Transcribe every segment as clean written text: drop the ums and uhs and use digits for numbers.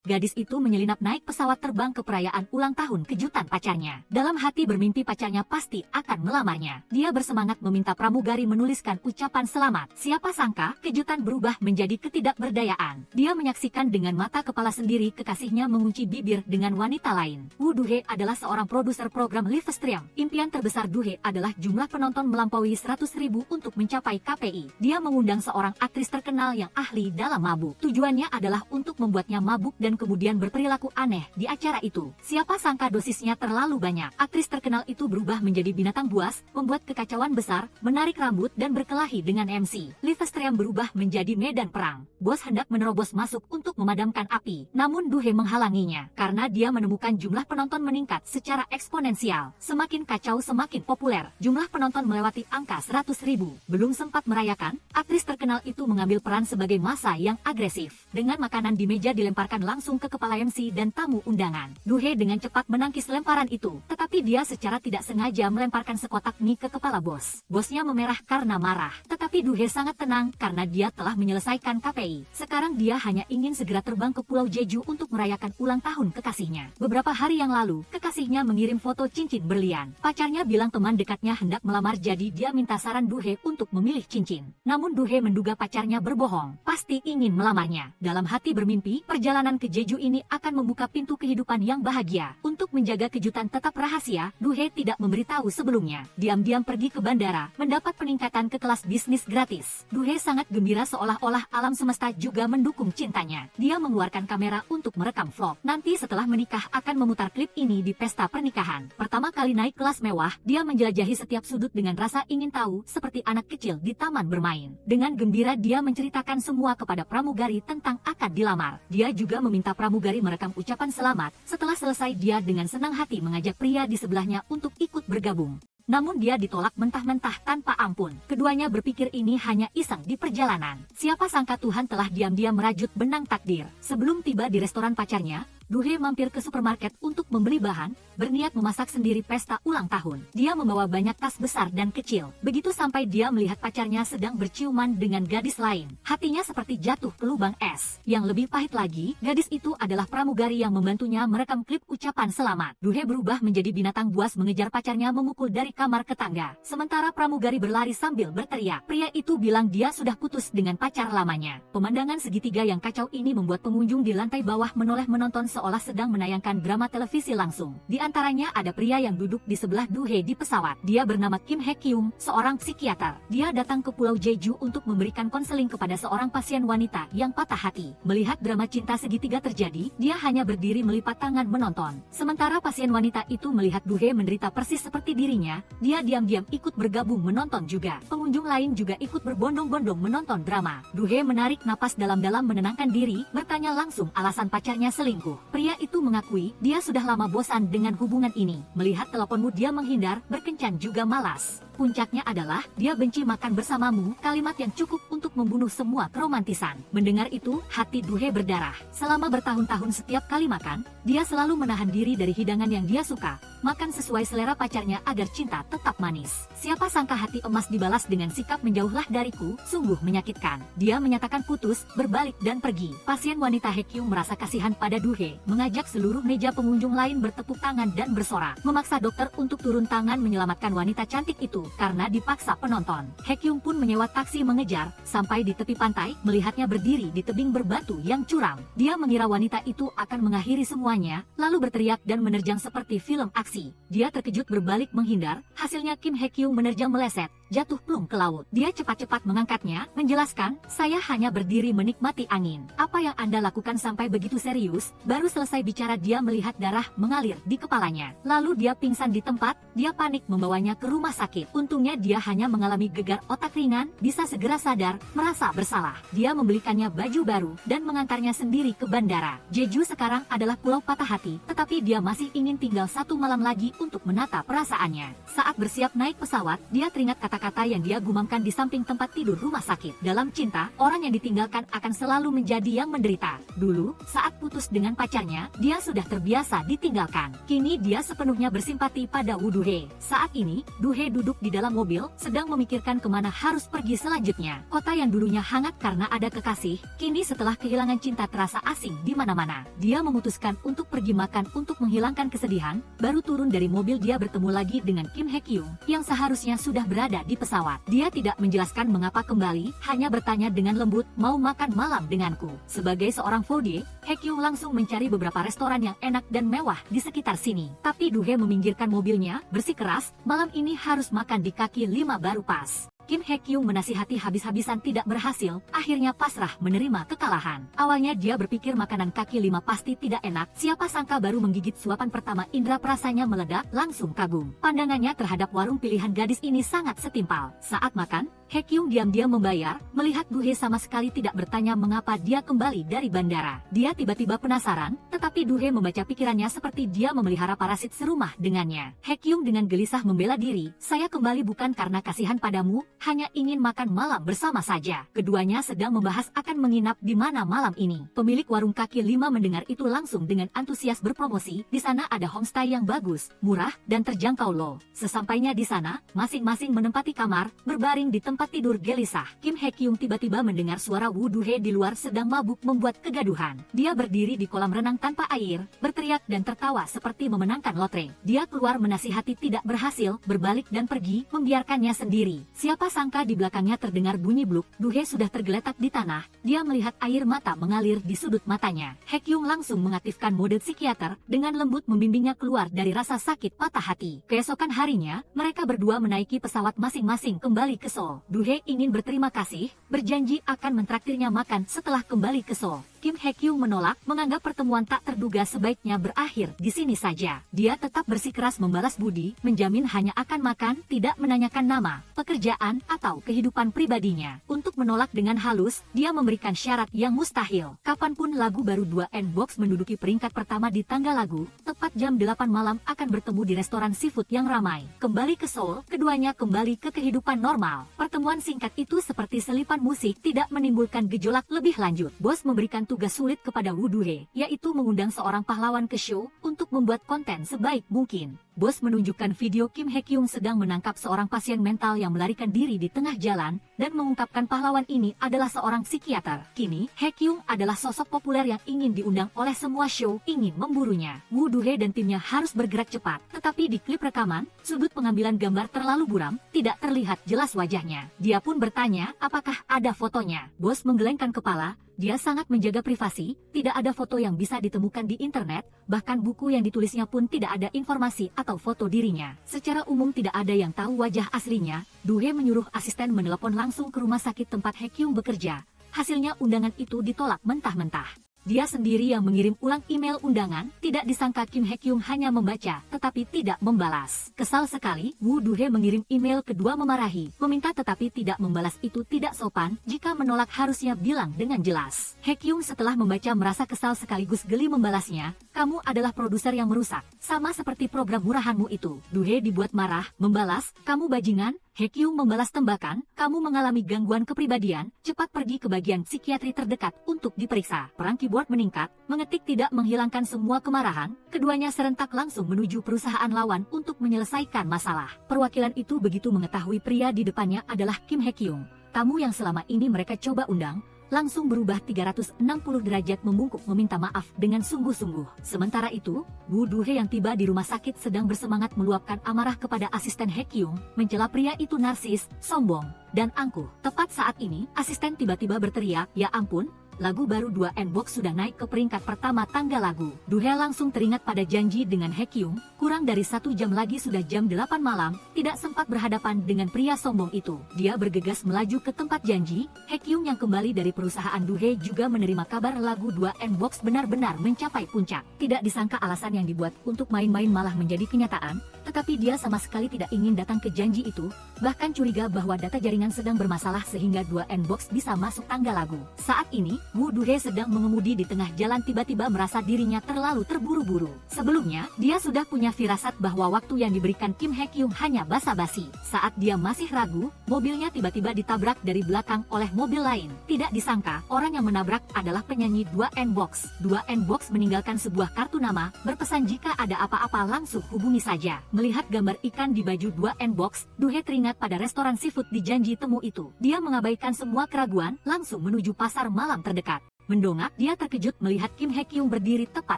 gadis itu menyelinap naik pesawat terbang ke perayaan ulang tahun kejutan pacarnya. Dalam hati bermimpi pacarnya pasti akan melamarnya. Dia bersemangat meminta pramugari menuliskan ucapan selamat. Siapa sangka, kejutan berubah menjadi ketidakberdayaan. Dia menyaksikan dengan mata kepala sendiri kekasihnya mengunci bibir dengan wanita lain. Woo Do-hye adalah seorang produser program Livestream. Impian terbesar Do-hye adalah jumlah penonton melampaui 100.000 untuk mencapai KPI. Dia mengundang seorang aktris terkenal yang ahli dalam mabuk. Tujuannya adalah untuk membuatnya mabuk dan kemudian berperilaku aneh di acara itu. Siapa sangka dosisnya terlalu banyak. Aktris terkenal itu berubah menjadi binatang buas, membuat kekacauan besar, menarik rambut dan berkelahi dengan MC. Livestream berubah menjadi medan perang. Bos hendak menerobos masuk untuk memadamkan api, namun Do-hye menghalanginya karena dia menemukan jumlah penonton meningkat secara eksponensial. Semakin kacau semakin populer. Jumlah penonton melewati angka 100.000. Belum sempat merayakan, aktris terkenal itu mengambil peran sebagai massa yang agresif. Dengan makanan di meja dilemparkan langsung ke kepala MC dan tamu undangan. Do-hye dengan cepat menangkis lemparan itu, tetapi dia secara tidak sengaja melemparkan sekotak mie ke kepala bos. Bosnya memerah karena marah, tetapi Do-hye sangat tenang karena dia telah menyelesaikan KPI. Sekarang dia hanya ingin segera terbang ke Pulau Jeju untuk merayakan ulang tahun kekasihnya. Beberapa hari yang lalu, kekasihnya mengirim foto cincin berlian. Pacarnya bilang teman dekatnya hendak melamar, jadi dia minta saran Do-hye untuk memilih cincin. Namun Do-hye menduga pacarnya berbohong, pasti ingin melamarnya. Dalam hati bermimpi, perjalanan ke Jeju ini akan membuka pintu kehidupan yang bahagia. Untuk menjaga kejutan tetap rahasia, Do-hye tidak memberitahu sebelumnya. Diam-diam pergi ke bandara, mendapat peningkatan ke kelas bisnis gratis. Do-hye sangat gembira seolah-olah alam semesta juga mendukung cintanya. Dia mengeluarkan kamera untuk merekam vlog. Nanti setelah menikah akan memutar klip ini di pesta pernikahan. Pertama kali naik kelas mewah, dia menjelajahi setiap sudut dengan rasa ingin tahu, seperti anak kecil di taman bermain. Dengan gembira dia menceritakan semua kepada pramugari tentang akad dilamar. Dia juga meminta pramugari merekam ucapan selamat. Setelah selesai, dia dengan senang hati mengajak pria di sebelahnya untuk ikut bergabung. Namun dia ditolak mentah-mentah tanpa ampun. Keduanya berpikir ini hanya iseng di perjalanan. Siapa sangka Tuhan telah diam-diam merajut benang takdir. Sebelum tiba di restoran pacarnya, Do-hye mampir ke supermarket untuk membeli bahan, berniat memasak sendiri pesta ulang tahun. Dia membawa banyak tas besar dan kecil. Begitu sampai dia melihat pacarnya sedang berciuman dengan gadis lain. Hatinya seperti jatuh ke lubang es. Yang lebih pahit lagi, gadis itu adalah pramugari yang membantunya merekam klip ucapan selamat. Do-hye berubah menjadi binatang buas mengejar pacarnya memukul dari kamar ke tangga. Sementara pramugari berlari sambil berteriak. Pria itu bilang dia sudah putus dengan pacar lamanya. Pemandangan segitiga yang kacau ini membuat pengunjung di lantai bawah menoleh menonton seolah sedang menayangkan drama televisi langsung. Di antaranya ada pria yang duduk di sebelah Do-hye di pesawat. Dia bernama Kim Hae-kyung, seorang psikiater. Dia datang ke Pulau Jeju untuk memberikan konseling kepada seorang pasien wanita yang patah hati. Melihat drama cinta segitiga terjadi, dia hanya berdiri melipat tangan menonton. Sementara pasien wanita itu melihat Do-hye menderita persis seperti dirinya, dia diam-diam ikut bergabung menonton juga. Pengunjung lain juga ikut berbondong-bondong menonton drama. Do-hye menarik napas dalam-dalam menenangkan diri, bertanya langsung alasan pacarnya selingkuh. Pria itu mengakui dia sudah lama bosan dengan hubungan ini. Melihat teleponmu dia menghindar, berkencan juga malas. Puncaknya adalah, dia benci makan bersamamu, kalimat yang cukup untuk membunuh semua keromantisan. Mendengar itu, hati Do-hye berdarah. Selama bertahun-tahun setiap kali makan, dia selalu menahan diri dari hidangan yang dia suka. Makan sesuai selera pacarnya agar cinta tetap manis. Siapa sangka hati emas dibalas dengan sikap menjauhlah dariku, sungguh menyakitkan. Dia menyatakan putus, berbalik dan pergi. Pasien wanita Hae-kyung merasa kasihan pada Do-hye, mengajak seluruh meja pengunjung lain bertepuk tangan dan bersorak. Memaksa dokter untuk turun tangan menyelamatkan wanita cantik itu, karena dipaksa penonton. Hae-kyung pun menyewa taksi mengejar, sampai di tepi pantai, melihatnya berdiri di tebing berbatu yang curam. Dia mengira wanita itu akan mengakhiri semuanya, lalu berteriak dan menerjang seperti film aksi. Dia terkejut berbalik menghindar, hasilnya Kim Hae-kyung menerjang meleset, jatuh plung ke laut. Dia cepat-cepat mengangkatnya, menjelaskan, saya hanya berdiri menikmati angin. Apa yang Anda lakukan sampai begitu serius? Baru selesai bicara dia melihat darah mengalir di kepalanya. Lalu dia pingsan di tempat, dia panik membawanya ke rumah sakit. Untungnya dia hanya mengalami gegar otak ringan, bisa segera sadar, merasa bersalah. Dia membelikannya baju baru, dan mengantarnya sendiri ke bandara. Jeju sekarang adalah pulau patah hati, tetapi dia masih ingin tinggal satu malam lagi untuk menata perasaannya. Saat bersiap naik pesawat, dia teringat kata-kata kata-kata yang dia gumamkan di samping tempat tidur rumah sakit. Dalam cinta, orang yang ditinggalkan akan selalu menjadi yang menderita. Dulu, saat putus dengan pacarnya, dia sudah terbiasa ditinggalkan. Kini dia sepenuhnya bersimpati pada Woo Do-hye. Saat ini, Do-hye duduk di dalam mobil, sedang memikirkan kemana harus pergi selanjutnya. Kota yang dulunya hangat karena ada kekasih, kini setelah kehilangan cinta terasa asing di mana-mana. Dia memutuskan untuk pergi makan untuk menghilangkan kesedihan. Baru turun dari mobil dia bertemu lagi dengan Kim Hye-kyung yang seharusnya sudah berada di pesawat. Dia tidak menjelaskan mengapa kembali, hanya bertanya dengan lembut, "Mau makan malam denganku?" Sebagai seorang foodie, Hye-kyung langsung mencari beberapa restoran yang enak dan mewah di sekitar sini. Tapi Do-hye meminggirkan mobilnya, bersikeras, "Malam ini harus makan di kaki 5 baru pas." Kim Hye-kyung menasihati habis-habisan tidak berhasil, akhirnya pasrah menerima kekalahan. Awalnya dia berpikir makanan kaki 5 pasti tidak enak, siapa sangka baru menggigit suapan pertama indra perasanya meledak, langsung kagum. Pandangannya terhadap warung pilihan gadis ini sangat setimpal. Saat makan, Hye-kyung diam-diam membayar, melihat Do-hye sama sekali tidak bertanya mengapa dia kembali dari bandara. Dia tiba-tiba penasaran, tetapi Do-hye membaca pikirannya seperti dia memelihara parasit serumah dengannya. Hye-kyung dengan gelisah membela diri, "Saya kembali bukan karena kasihan padamu, hanya ingin makan malam bersama saja." Keduanya sedang membahas akan menginap di mana malam ini. Pemilik warung kaki 5 mendengar itu langsung dengan antusias berpromosi, "Di sana ada homestay yang bagus, murah, dan terjangkau loh." Sesampainya di sana, masing-masing menempati kamar, berbaring di tempat tidur gelisah. Kim Hye-kyung tiba-tiba mendengar suara Woo Do-hye di luar sedang mabuk membuat kegaduhan. Dia berdiri di kolam renang tanpa air, berteriak dan tertawa seperti memenangkan lotre. Dia keluar menasihati tidak berhasil, berbalik dan pergi, membiarkannya sendiri. Siapa sangka di belakangnya terdengar bunyi bluk, Do-hye sudah tergeletak di tanah. Dia melihat air mata mengalir di sudut matanya. Hye-kyung langsung mengaktifkan mode psikiater, dengan lembut membimbingnya keluar dari rasa sakit patah hati. Keesokan harinya, mereka berdua menaiki pesawat masing-masing kembali ke Seoul. Do-hye ingin berterima kasih, berjanji akan mentraktirnya makan setelah kembali ke Seoul. Kim Hye-kyung menolak, menganggap pertemuan tak terduga sebaiknya berakhir di sini saja. Dia tetap bersikeras membalas budi, menjamin hanya akan makan, tidak menanyakan nama, pekerjaan, atau kehidupan pribadinya. Untuk menolak dengan halus, dia memberikan syarat yang mustahil. Kapanpun lagu baru 2NBOX menduduki peringkat pertama di tangga lagu, tepat jam 8 malam akan bertemu di restoran seafood yang ramai. Kembali ke Seoul, keduanya kembali ke kehidupan normal. Pertemuan singkat itu seperti selipan musik, tidak menimbulkan gejolak lebih lanjut. Bos memberikan tugas sulit kepada Woo Do-hye, yaitu mengundang seorang pahlawan ke show untuk membuat konten sebaik mungkin. Bos menunjukkan video Kim Hye-kyung sedang menangkap seorang pasien mental yang melarikan diri di tengah jalan, dan mengungkapkan pahlawan ini adalah seorang psikiater. Kini, Hye-kyung adalah sosok populer yang ingin diundang oleh semua show, ingin memburunya. Woo Do-hye dan timnya harus bergerak cepat, tetapi di klip rekaman, sudut pengambilan gambar terlalu buram, tidak terlihat jelas wajahnya. Dia pun bertanya, apakah ada fotonya? Bos menggelengkan kepala. Dia sangat menjaga privasi, tidak ada foto yang bisa ditemukan di internet, bahkan buku yang ditulisnya pun tidak ada informasi atau foto dirinya. Secara umum tidak ada yang tahu wajah aslinya. Do-hye menyuruh asisten menelepon langsung ke rumah sakit tempat Hye-kyung bekerja. Hasilnya undangan itu ditolak mentah-mentah. Dia sendiri yang mengirim ulang email undangan, tidak disangka Kim Hye-kyung hanya membaca, tetapi tidak membalas. Kesal sekali, Woo Do-hye mengirim email kedua memarahi, meminta tetapi tidak membalas itu tidak sopan, jika menolak harusnya bilang dengan jelas. Hye-kyung setelah membaca merasa kesal sekaligus geli membalasnya, "Kamu adalah produser yang merusak, sama seperti program murahanmu itu." Do-hye dibuat marah, membalas, "Kamu bajingan." Hye-kyung membalas tembakan, "Kamu mengalami gangguan kepribadian, cepat pergi ke bagian psikiatri terdekat untuk diperiksa." Perang keyboard meningkat, mengetik tidak menghilangkan semua kemarahan, keduanya serentak langsung menuju perusahaan lawan untuk menyelesaikan masalah. Perwakilan itu begitu mengetahui pria di depannya adalah Kim Hye-kyung. Tamu yang selama ini mereka coba undang, langsung berubah 360 derajat membungkuk meminta maaf dengan sungguh-sungguh. Sementara itu, Woo Do-hye yang tiba di rumah sakit sedang bersemangat meluapkan amarah kepada asisten Hye-kyung, mencela pria itu narsis, sombong, dan angkuh. Tepat saat ini, asisten tiba-tiba berteriak, "Ya ampun, lagu baru 2NBOX sudah naik ke peringkat pertama tangga lagu." Do-hye langsung teringat pada janji dengan Hye-kyung, kurang dari 1 jam lagi sudah jam 8 malam, tidak sempat berhadapan dengan pria sombong itu. Dia bergegas melaju ke tempat janji. Hye-kyung yang kembali dari perusahaan Do-hye juga menerima kabar lagu 2NBOX benar-benar mencapai puncak. Tidak disangka alasan yang dibuat untuk main-main malah menjadi kenyataan, tetapi dia sama sekali tidak ingin datang ke janji itu, bahkan curiga bahwa data jaringan sedang bermasalah sehingga 2N-Box bisa masuk tangga lagu. Saat ini, Woo Do-hye sedang mengemudi di tengah jalan tiba-tiba merasa dirinya terlalu terburu-buru. Sebelumnya, dia sudah punya firasat bahwa waktu yang diberikan Kim Hye-kyung hanya basa-basi. Saat dia masih ragu, mobilnya tiba-tiba ditabrak dari belakang oleh mobil lain. Tidak disangka, orang yang menabrak adalah penyanyi 2N-Box. 2N-Box meninggalkan sebuah kartu nama, berpesan jika ada apa-apa langsung hubungi saja. Melihat gambar ikan di baju 2N-Box, Do-hye teringat pada restoran seafood di janji temu itu. Dia mengabaikan semua keraguan, langsung menuju pasar malam terdekat. Mendongak, dia terkejut melihat Kim Hye-kyung berdiri tepat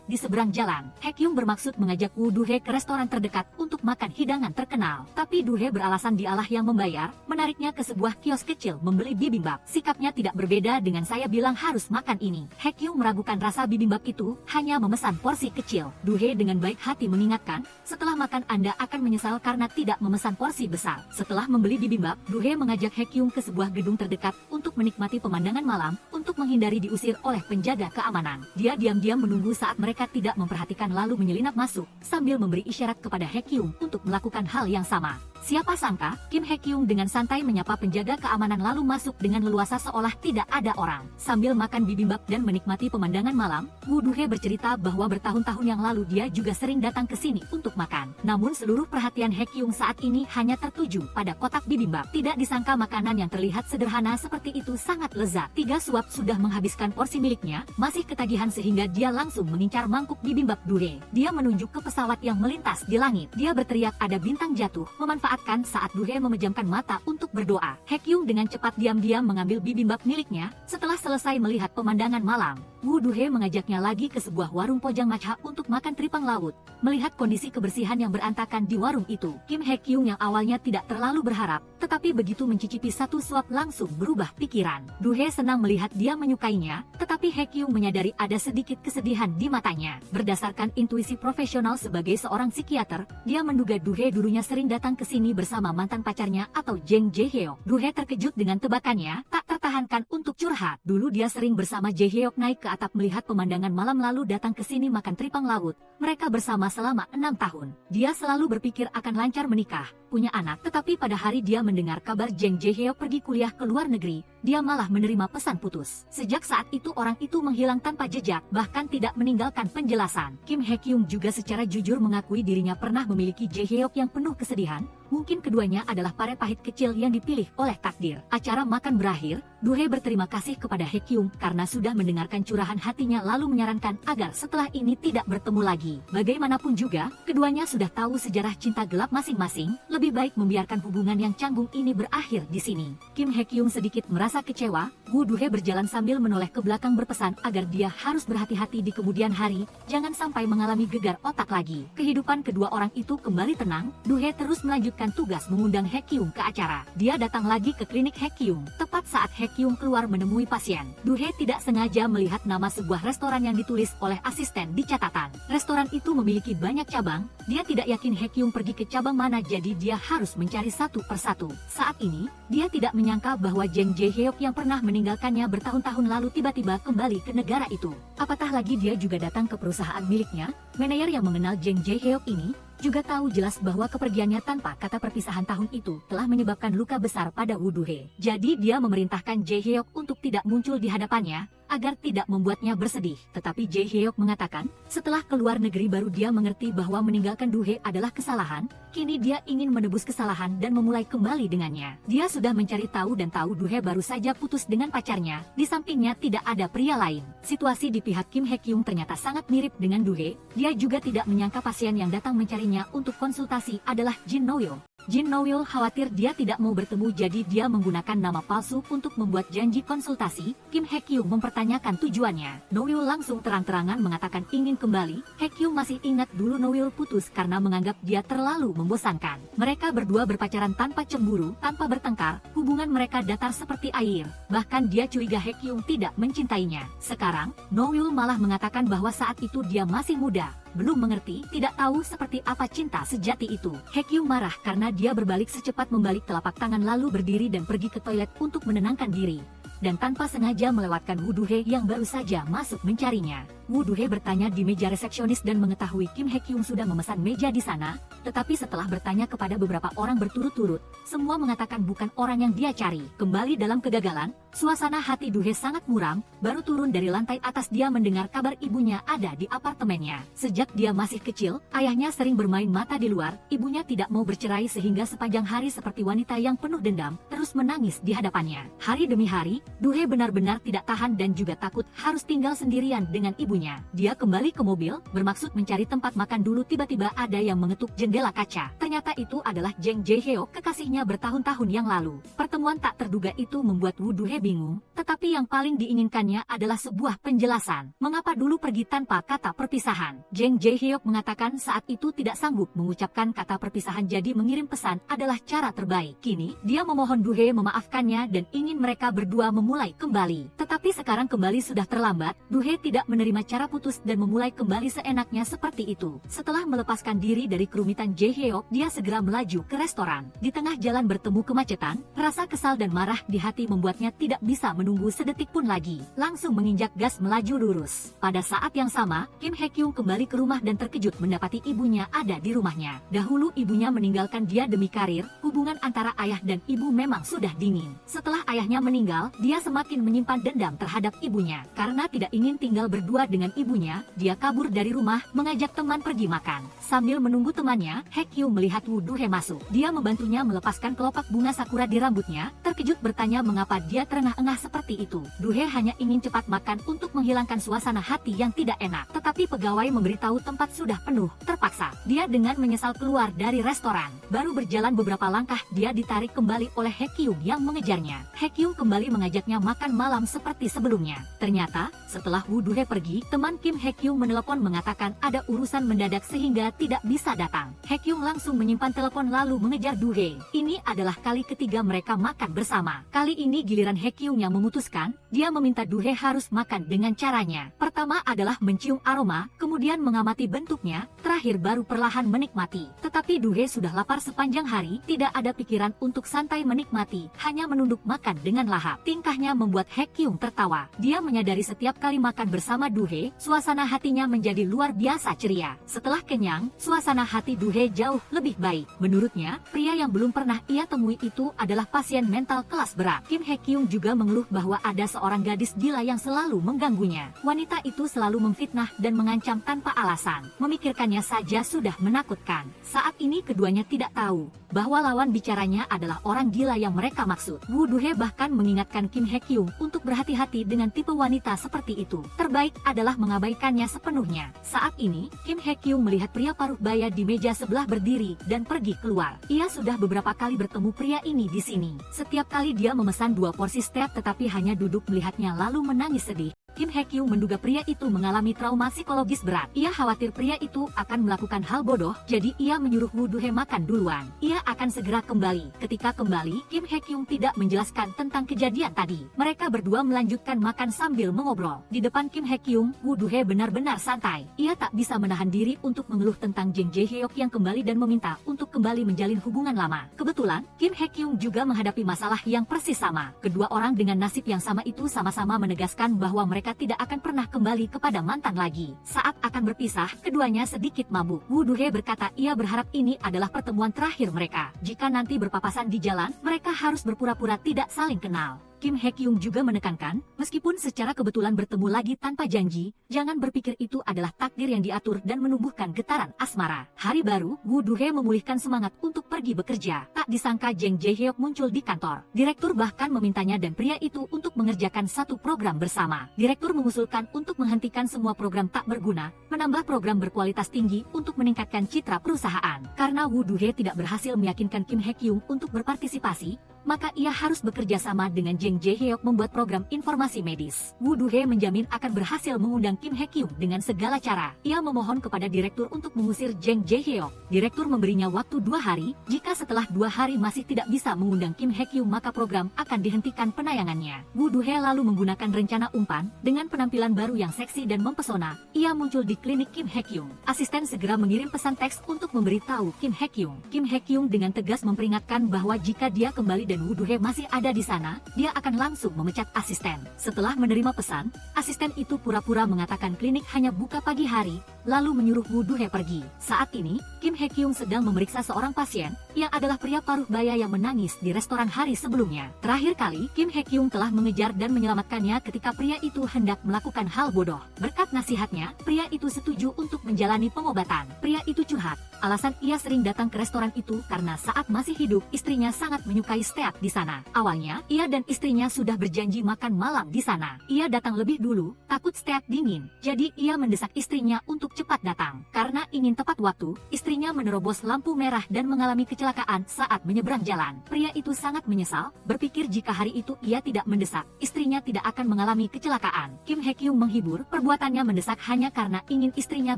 di seberang jalan. Hye-kyung bermaksud mengajak Woo Do-hye ke restoran terdekat untuk makan hidangan terkenal. Tapi Do-hye beralasan dialah yang membayar, menariknya ke sebuah kios kecil membeli bibimbap. Sikapnya tidak berbeda dengan saya bilang harus makan ini. Hye-kyung meragukan rasa bibimbap itu, hanya memesan porsi kecil. Do-hye dengan baik hati mengingatkan, setelah makan Anda akan menyesal karena tidak memesan porsi besar. Setelah membeli bibimbap, Do-hye mengajak Hye-kyung ke sebuah gedung terdekat untuk menikmati pemandangan malam, untuk menghindari diusir oleh penjaga keamanan. Dia diam-diam menunggu saat mereka tidak memperhatikan lalu menyelinap masuk, sambil memberi isyarat kepada Hye-kyung untuk melakukan hal yang sama. Siapa sangka, Kim Hye-kyung dengan santai menyapa penjaga keamanan lalu masuk dengan leluasa seolah tidak ada orang. Sambil makan bibimbap dan menikmati pemandangan malam, Woo Do-hye bercerita bahwa bertahun-tahun yang lalu dia juga sering datang ke sini untuk makan. Namun seluruh perhatian Hye-kyung saat ini hanya tertuju pada kotak bibimbap. Tidak disangka makanan yang terlihat sederhana seperti itu sangat lezat. 3 suap sudah menghabiskan porsi miliknya, masih ketagihan sehingga dia langsung mengincar mangkuk bibimbap Do-hye. Dia menunjuk ke pesawat yang melintas di langit. Dia berteriak ada bintang jatuh, memanfaatkan saat Do-hye memejamkan mata untuk berdoa. Hye-kyung dengan cepat diam-diam mengambil bibimbap miliknya. Setelah selesai melihat pemandangan malam, Woo Do-hye mengajaknya lagi ke sebuah warung pojang matcha untuk makan tripang laut. Melihat kondisi kebersihan yang berantakan di warung itu, Kim Hye-kyung yang awalnya tidak terlalu berharap, tetapi begitu mencicipi satu suap langsung berubah pikiran. Do-hye senang melihat dia menyukainya, tetapi Hye-kyung menyadari ada sedikit kesedihan di matanya. Berdasarkan intuisi profesional sebagai seorang psikiater, dia menduga Do-hye dulunya sering datang ke sini bersama mantan pacarnya atau Jang Jae-hyuk. Do-hye terkejut dengan tebakannya, tak tertahankan untuk curhat. Dulu dia sering bersama Jae-hyuk naik ke atap melihat pemandangan malam lalu datang ke sini makan tripang laut. Mereka bersama selama 6 tahun. Dia selalu berpikir akan lancar menikah, punya anak, tetapi pada hari dia mendengar kabar Jang Jae-hyuk pergi kuliah ke luar negeri, dia malah menerima pesan putus. Sejak saat itu orang itu menghilang tanpa jejak, bahkan tidak meninggalkan penjelasan. Kim Hye-kyung juga secara jujur mengakui dirinya pernah memiliki Jae-hyuk yang penuh kesedihan. Mungkin keduanya adalah pare pahit kecil yang dipilih oleh takdir. Acara makan berakhir, Do-hye berterima kasih kepada Hye-kyung karena sudah mendengarkan curahan hatinya lalu menyarankan agar setelah ini tidak bertemu lagi. Bagaimanapun juga, keduanya sudah tahu sejarah cinta gelap masing-masing, lebih baik membiarkan hubungan yang canggung ini berakhir di sini. Kim Hye-kyung sedikit merasa kecewa, Woo Do-hye berjalan sambil menoleh ke belakang berpesan agar dia harus berhati-hati di kemudian hari, jangan sampai mengalami gegar otak lagi. Kehidupan kedua orang itu kembali tenang, Do-hye terus melanjutkan tugas mengundang Hye-kyung ke acara. Dia datang lagi ke klinik Hye-kyung, tepat saat Hye-kyung keluar menemui pasien. Do-hye tidak sengaja melihat nama sebuah restoran yang ditulis oleh asisten di catatan. Restoran itu memiliki banyak cabang, dia tidak yakin Hye-kyung pergi ke cabang mana jadi dia harus mencari satu persatu. Saat ini, dia tidak menyangka bahwa Jang Jae-hyuk yang pernah meninggalkannya bertahun-tahun lalu tiba-tiba kembali ke negara itu. Apatah lagi dia juga datang ke perusahaan miliknya. Manajer yang mengenal Jang Jae-hyuk ini juga tahu jelas bahwa kepergiannya tanpa kata perpisahan tahun itu telah menyebabkan luka besar pada Woo Do-hye. Jadi dia memerintahkan Jae-hyuk untuk tidak muncul di hadapannya, agar tidak membuatnya bersedih. Tetapi Jae-hyuk mengatakan, setelah keluar negeri baru dia mengerti bahwa meninggalkan Do-hye adalah kesalahan, kini dia ingin menebus kesalahan dan memulai kembali dengannya. Dia sudah mencari tahu dan tahu Do-hye baru saja putus dengan pacarnya, di sampingnya tidak ada pria lain. Situasi di pihak Kim Hye-kyung ternyata sangat mirip dengan Do-hye, dia juga tidak menyangka pasien yang datang mencarinya untuk konsultasi adalah Jin No-yeol. Jin No-yeol khawatir dia tidak mau bertemu jadi dia menggunakan nama palsu untuk membuat janji konsultasi. Kim Hye-kyung mempertanyakan tujuannya. No-yeol langsung terang-terangan mengatakan ingin kembali. Hye-kyung masih ingat dulu No-yeol putus karena menganggap dia terlalu membosankan. Mereka berdua berpacaran tanpa cemburu, tanpa bertengkar, hubungan mereka datar seperti air. Bahkan dia curiga Hye-kyung tidak mencintainya. Sekarang, No-yeol malah mengatakan bahwa saat itu dia masih muda, belum mengerti, tidak tahu seperti apa cinta sejati itu. Hye-kyung marah karena dia berbalik secepat membalik telapak tangan lalu berdiri dan pergi ke toilet untuk menenangkan diri. Dan tanpa sengaja melewatkan Woo Do-hye yang baru saja masuk mencarinya. Woo Do-hye bertanya di meja resepsionis dan mengetahui Kim Hye-kyung sudah memesan meja di sana, tetapi setelah bertanya kepada beberapa orang berturut-turut, semua mengatakan bukan orang yang dia cari. Kembali dalam kegagalan, suasana hati Do-hye sangat muram. Baru turun dari lantai atas dia mendengar kabar ibunya ada di apartemennya. Sejak dia masih kecil, ayahnya sering bermain mata di luar, ibunya tidak mau bercerai sehingga sepanjang hari seperti wanita yang penuh dendam, terus menangis di hadapannya. Hari demi hari, Do-hye benar-benar tidak tahan dan juga takut harus tinggal sendirian dengan ibunya. Dia kembali ke mobil, bermaksud mencari tempat makan dulu. Tiba-tiba ada yang mengetuk jendela kaca. Ternyata itu adalah Jang Jae-hyuk, kekasihnya bertahun-tahun yang lalu. Pertemuan tak terduga itu membuat Woo Do-hye bingung, tetapi yang paling diinginkannya adalah sebuah penjelasan. Mengapa dulu pergi tanpa kata perpisahan? Jang Jae-hyuk mengatakan saat itu tidak sanggup mengucapkan kata perpisahan, jadi mengirim pesan adalah cara terbaik. Kini, dia memohon Do-hye memaafkannya dan ingin mereka berdua memulai kembali. Tetapi sekarang kembali sudah terlambat. Do-hye tidak menerima cara putus dan memulai kembali seenaknya seperti itu. Setelah melepaskan diri dari kerumitan Jae-hyuk, dia segera melaju ke restoran. Di tengah jalan bertemu kemacetan, rasa kesal dan marah di hati membuatnya tidak bisa menunggu sedetik pun lagi. Langsung menginjak gas melaju lurus. Pada saat yang sama, Kim Hye-kyung kembali ke rumah dan terkejut mendapati ibunya ada di rumahnya. Dahulu ibunya meninggalkan dia demi karir, hubungan antara ayah dan ibu memang sudah dingin. Setelah ayahnya meninggal, dia semakin menyimpan dendam terhadap ibunya. Karena tidak ingin tinggal berdua dengan ibunya, dia kabur dari rumah, mengajak teman pergi makan. Sambil menunggu temannya, Hye-kyung melihat Woo Do-hye masuk. Dia membantunya melepaskan kelopak bunga sakura di rambutnya, terkejut bertanya mengapa dia terengah-engah seperti itu. Do-hye hanya ingin cepat makan untuk menghilangkan suasana hati yang tidak enak. Tetapi pegawai memberitahu tempat sudah penuh. Terpaksa, dia dengan menyesal keluar dari restoran. Baru berjalan beberapa langkah, dia ditarik kembali oleh Hye-kyung yang mengejarnya. Hye-kyung kembali mengajaknya makan malam seperti sebelumnya. Ternyata, setelah Woo Do-hye pergi, teman Kim Hye-kyung menelpon mengatakan ada urusan mendadak sehingga tidak bisa datang. Hye-kyung langsung menyimpan telepon lalu mengejar Do-hye. Ini adalah kali ketiga mereka makan bersama. Kali ini giliran Hye-kyung yang memutuskan, dia meminta Do-hye harus makan dengan caranya. Pertama adalah mencium aroma, kemudian mengamati bentuknya, terakhir baru perlahan menikmati. Tetapi Do-hye sudah lapar sepanjang hari, tidak ada pikiran untuk santai menikmati, hanya menunduk makan dengan lahap. Tingkahnya membuat Hye-kyung tertawa. Dia menyadari setiap kali makan bersama Do-hye, suasana hatinya menjadi luar biasa ceria. Setelah kenyang, suasana hati Do-hye jauh lebih baik. Menurutnya, pria yang belum pernah ia temui itu adalah pasien mental kelas berat. Kim Hye-kyung juga mengeluh bahwa ada seorang gadis gila yang selalu mengganggunya. Wanita itu selalu memfitnah dan mengancam tanpa alasan. Memikirkannya saja sudah menakutkan. Saat ini keduanya tidak tahu bahwa lawan bicaranya adalah orang gila yang mereka maksud. Woo Do-hye bahkan mengingatkan Kim Hye-kyung untuk berhati-hati dengan tipe wanita seperti itu. Terbaik adalah mengabaikannya sepenuhnya. Saat ini, Kim Hye-kyung melihat pria paruh baya di meja sebelah berdiri dan pergi keluar. Ia sudah beberapa kali bertemu pria ini di sini. Setiap kali dia memesan 2 porsi steak tetapi hanya duduk melihatnya lalu menangis sedih. Kim Hye-kyung menduga pria itu mengalami trauma psikologis berat. Ia khawatir pria itu akan melakukan hal bodoh, jadi ia menyuruh Woo Do-hye makan duluan. Ia akan segera kembali. Ketika kembali, Kim Hye-kyung tidak menjelaskan tentang kejadian tadi. Mereka berdua melanjutkan makan sambil mengobrol. Di depan Kim Hye-kyung, Woo Do-hye benar-benar santai. Ia tak bisa menahan diri untuk mengeluh tentang Jang Jae-hyuk yang kembali dan meminta untuk kembali menjalin hubungan lama. Kebetulan, Kim Hye-kyung juga menghadapi masalah yang persis sama. Kedua orang dengan nasib yang sama itu sama-sama menegaskan bahwa mereka tidak akan pernah kembali kepada mantan lagi. Saat akan berpisah, keduanya sedikit mabuk. Woo Do-hye berkata ia berharap ini adalah pertemuan terakhir mereka. Jika nanti berpapasan di jalan, mereka harus berpura-pura tidak saling kenal. Kim Hye-kyung juga menekankan, meskipun secara kebetulan bertemu lagi tanpa janji, jangan berpikir itu adalah takdir yang diatur dan menumbuhkan getaran asmara. Hari baru, Woo Do-hye memulihkan semangat untuk pergi bekerja. Tak disangka Jang Jae-hyuk muncul di kantor. Direktur bahkan memintanya dan pria itu untuk mengerjakan satu program bersama. Direktur mengusulkan untuk menghentikan semua program tak berguna, menambah program berkualitas tinggi untuk meningkatkan citra perusahaan. Karena Woo Do-hye tidak berhasil meyakinkan Kim Hye-kyung untuk berpartisipasi, maka ia harus bekerja sama dengan Jang Jae-hyuk membuat program informasi medis. Woo Do-hye menjamin akan berhasil mengundang Kim Hye-kyung dengan segala cara. Ia memohon kepada direktur untuk mengusir Jang Jae-hyuk. Direktur memberinya waktu 2 hari, jika setelah 2 hari masih tidak bisa mengundang Kim Hye-kyung maka program akan dihentikan penayangannya. Woo Do-hye lalu menggunakan rencana umpan, dengan penampilan baru yang seksi dan mempesona, ia muncul di klinik Kim Hye-kyung. Asisten segera mengirim pesan teks untuk memberitahu Kim Hye-kyung. Kim Hye-kyung dengan tegas memperingatkan bahwa jika dia kembali dan dan Woo Do-hye masih ada di sana, dia akan langsung memecat asisten. Setelah menerima pesan, asisten itu pura-pura mengatakan klinik hanya buka pagi hari, lalu menyuruh Woo Do-hye pergi. Saat ini, Kim Hye-kyung sedang memeriksa seorang pasien, yang adalah pria paruh baya yang menangis di restoran hari sebelumnya. Terakhir kali, Kim Hye-kyung telah mengejar dan menyelamatkannya ketika pria itu hendak melakukan hal bodoh. Berkat nasihatnya, pria itu setuju untuk menjalani pengobatan. Pria itu curhat, alasan ia sering datang ke restoran itu karena saat masih hidup, istrinya sangat menyukai steak di sana. Awalnya, ia dan istrinya sudah berjanji makan malam di sana. Ia datang lebih dulu, takut steak dingin, jadi ia mendesak istrinya untuk cepat datang. Karena ingin tepat waktu, istrinya menerobos lampu merah dan mengalami kecelakaan saat menyeberang jalan. Pria itu sangat menyesal, berpikir jika hari itu ia tidak mendesak, istrinya tidak akan mengalami kecelakaan. Kim Hye-kyung menghibur, perbuatannya mendesak hanya karena ingin istrinya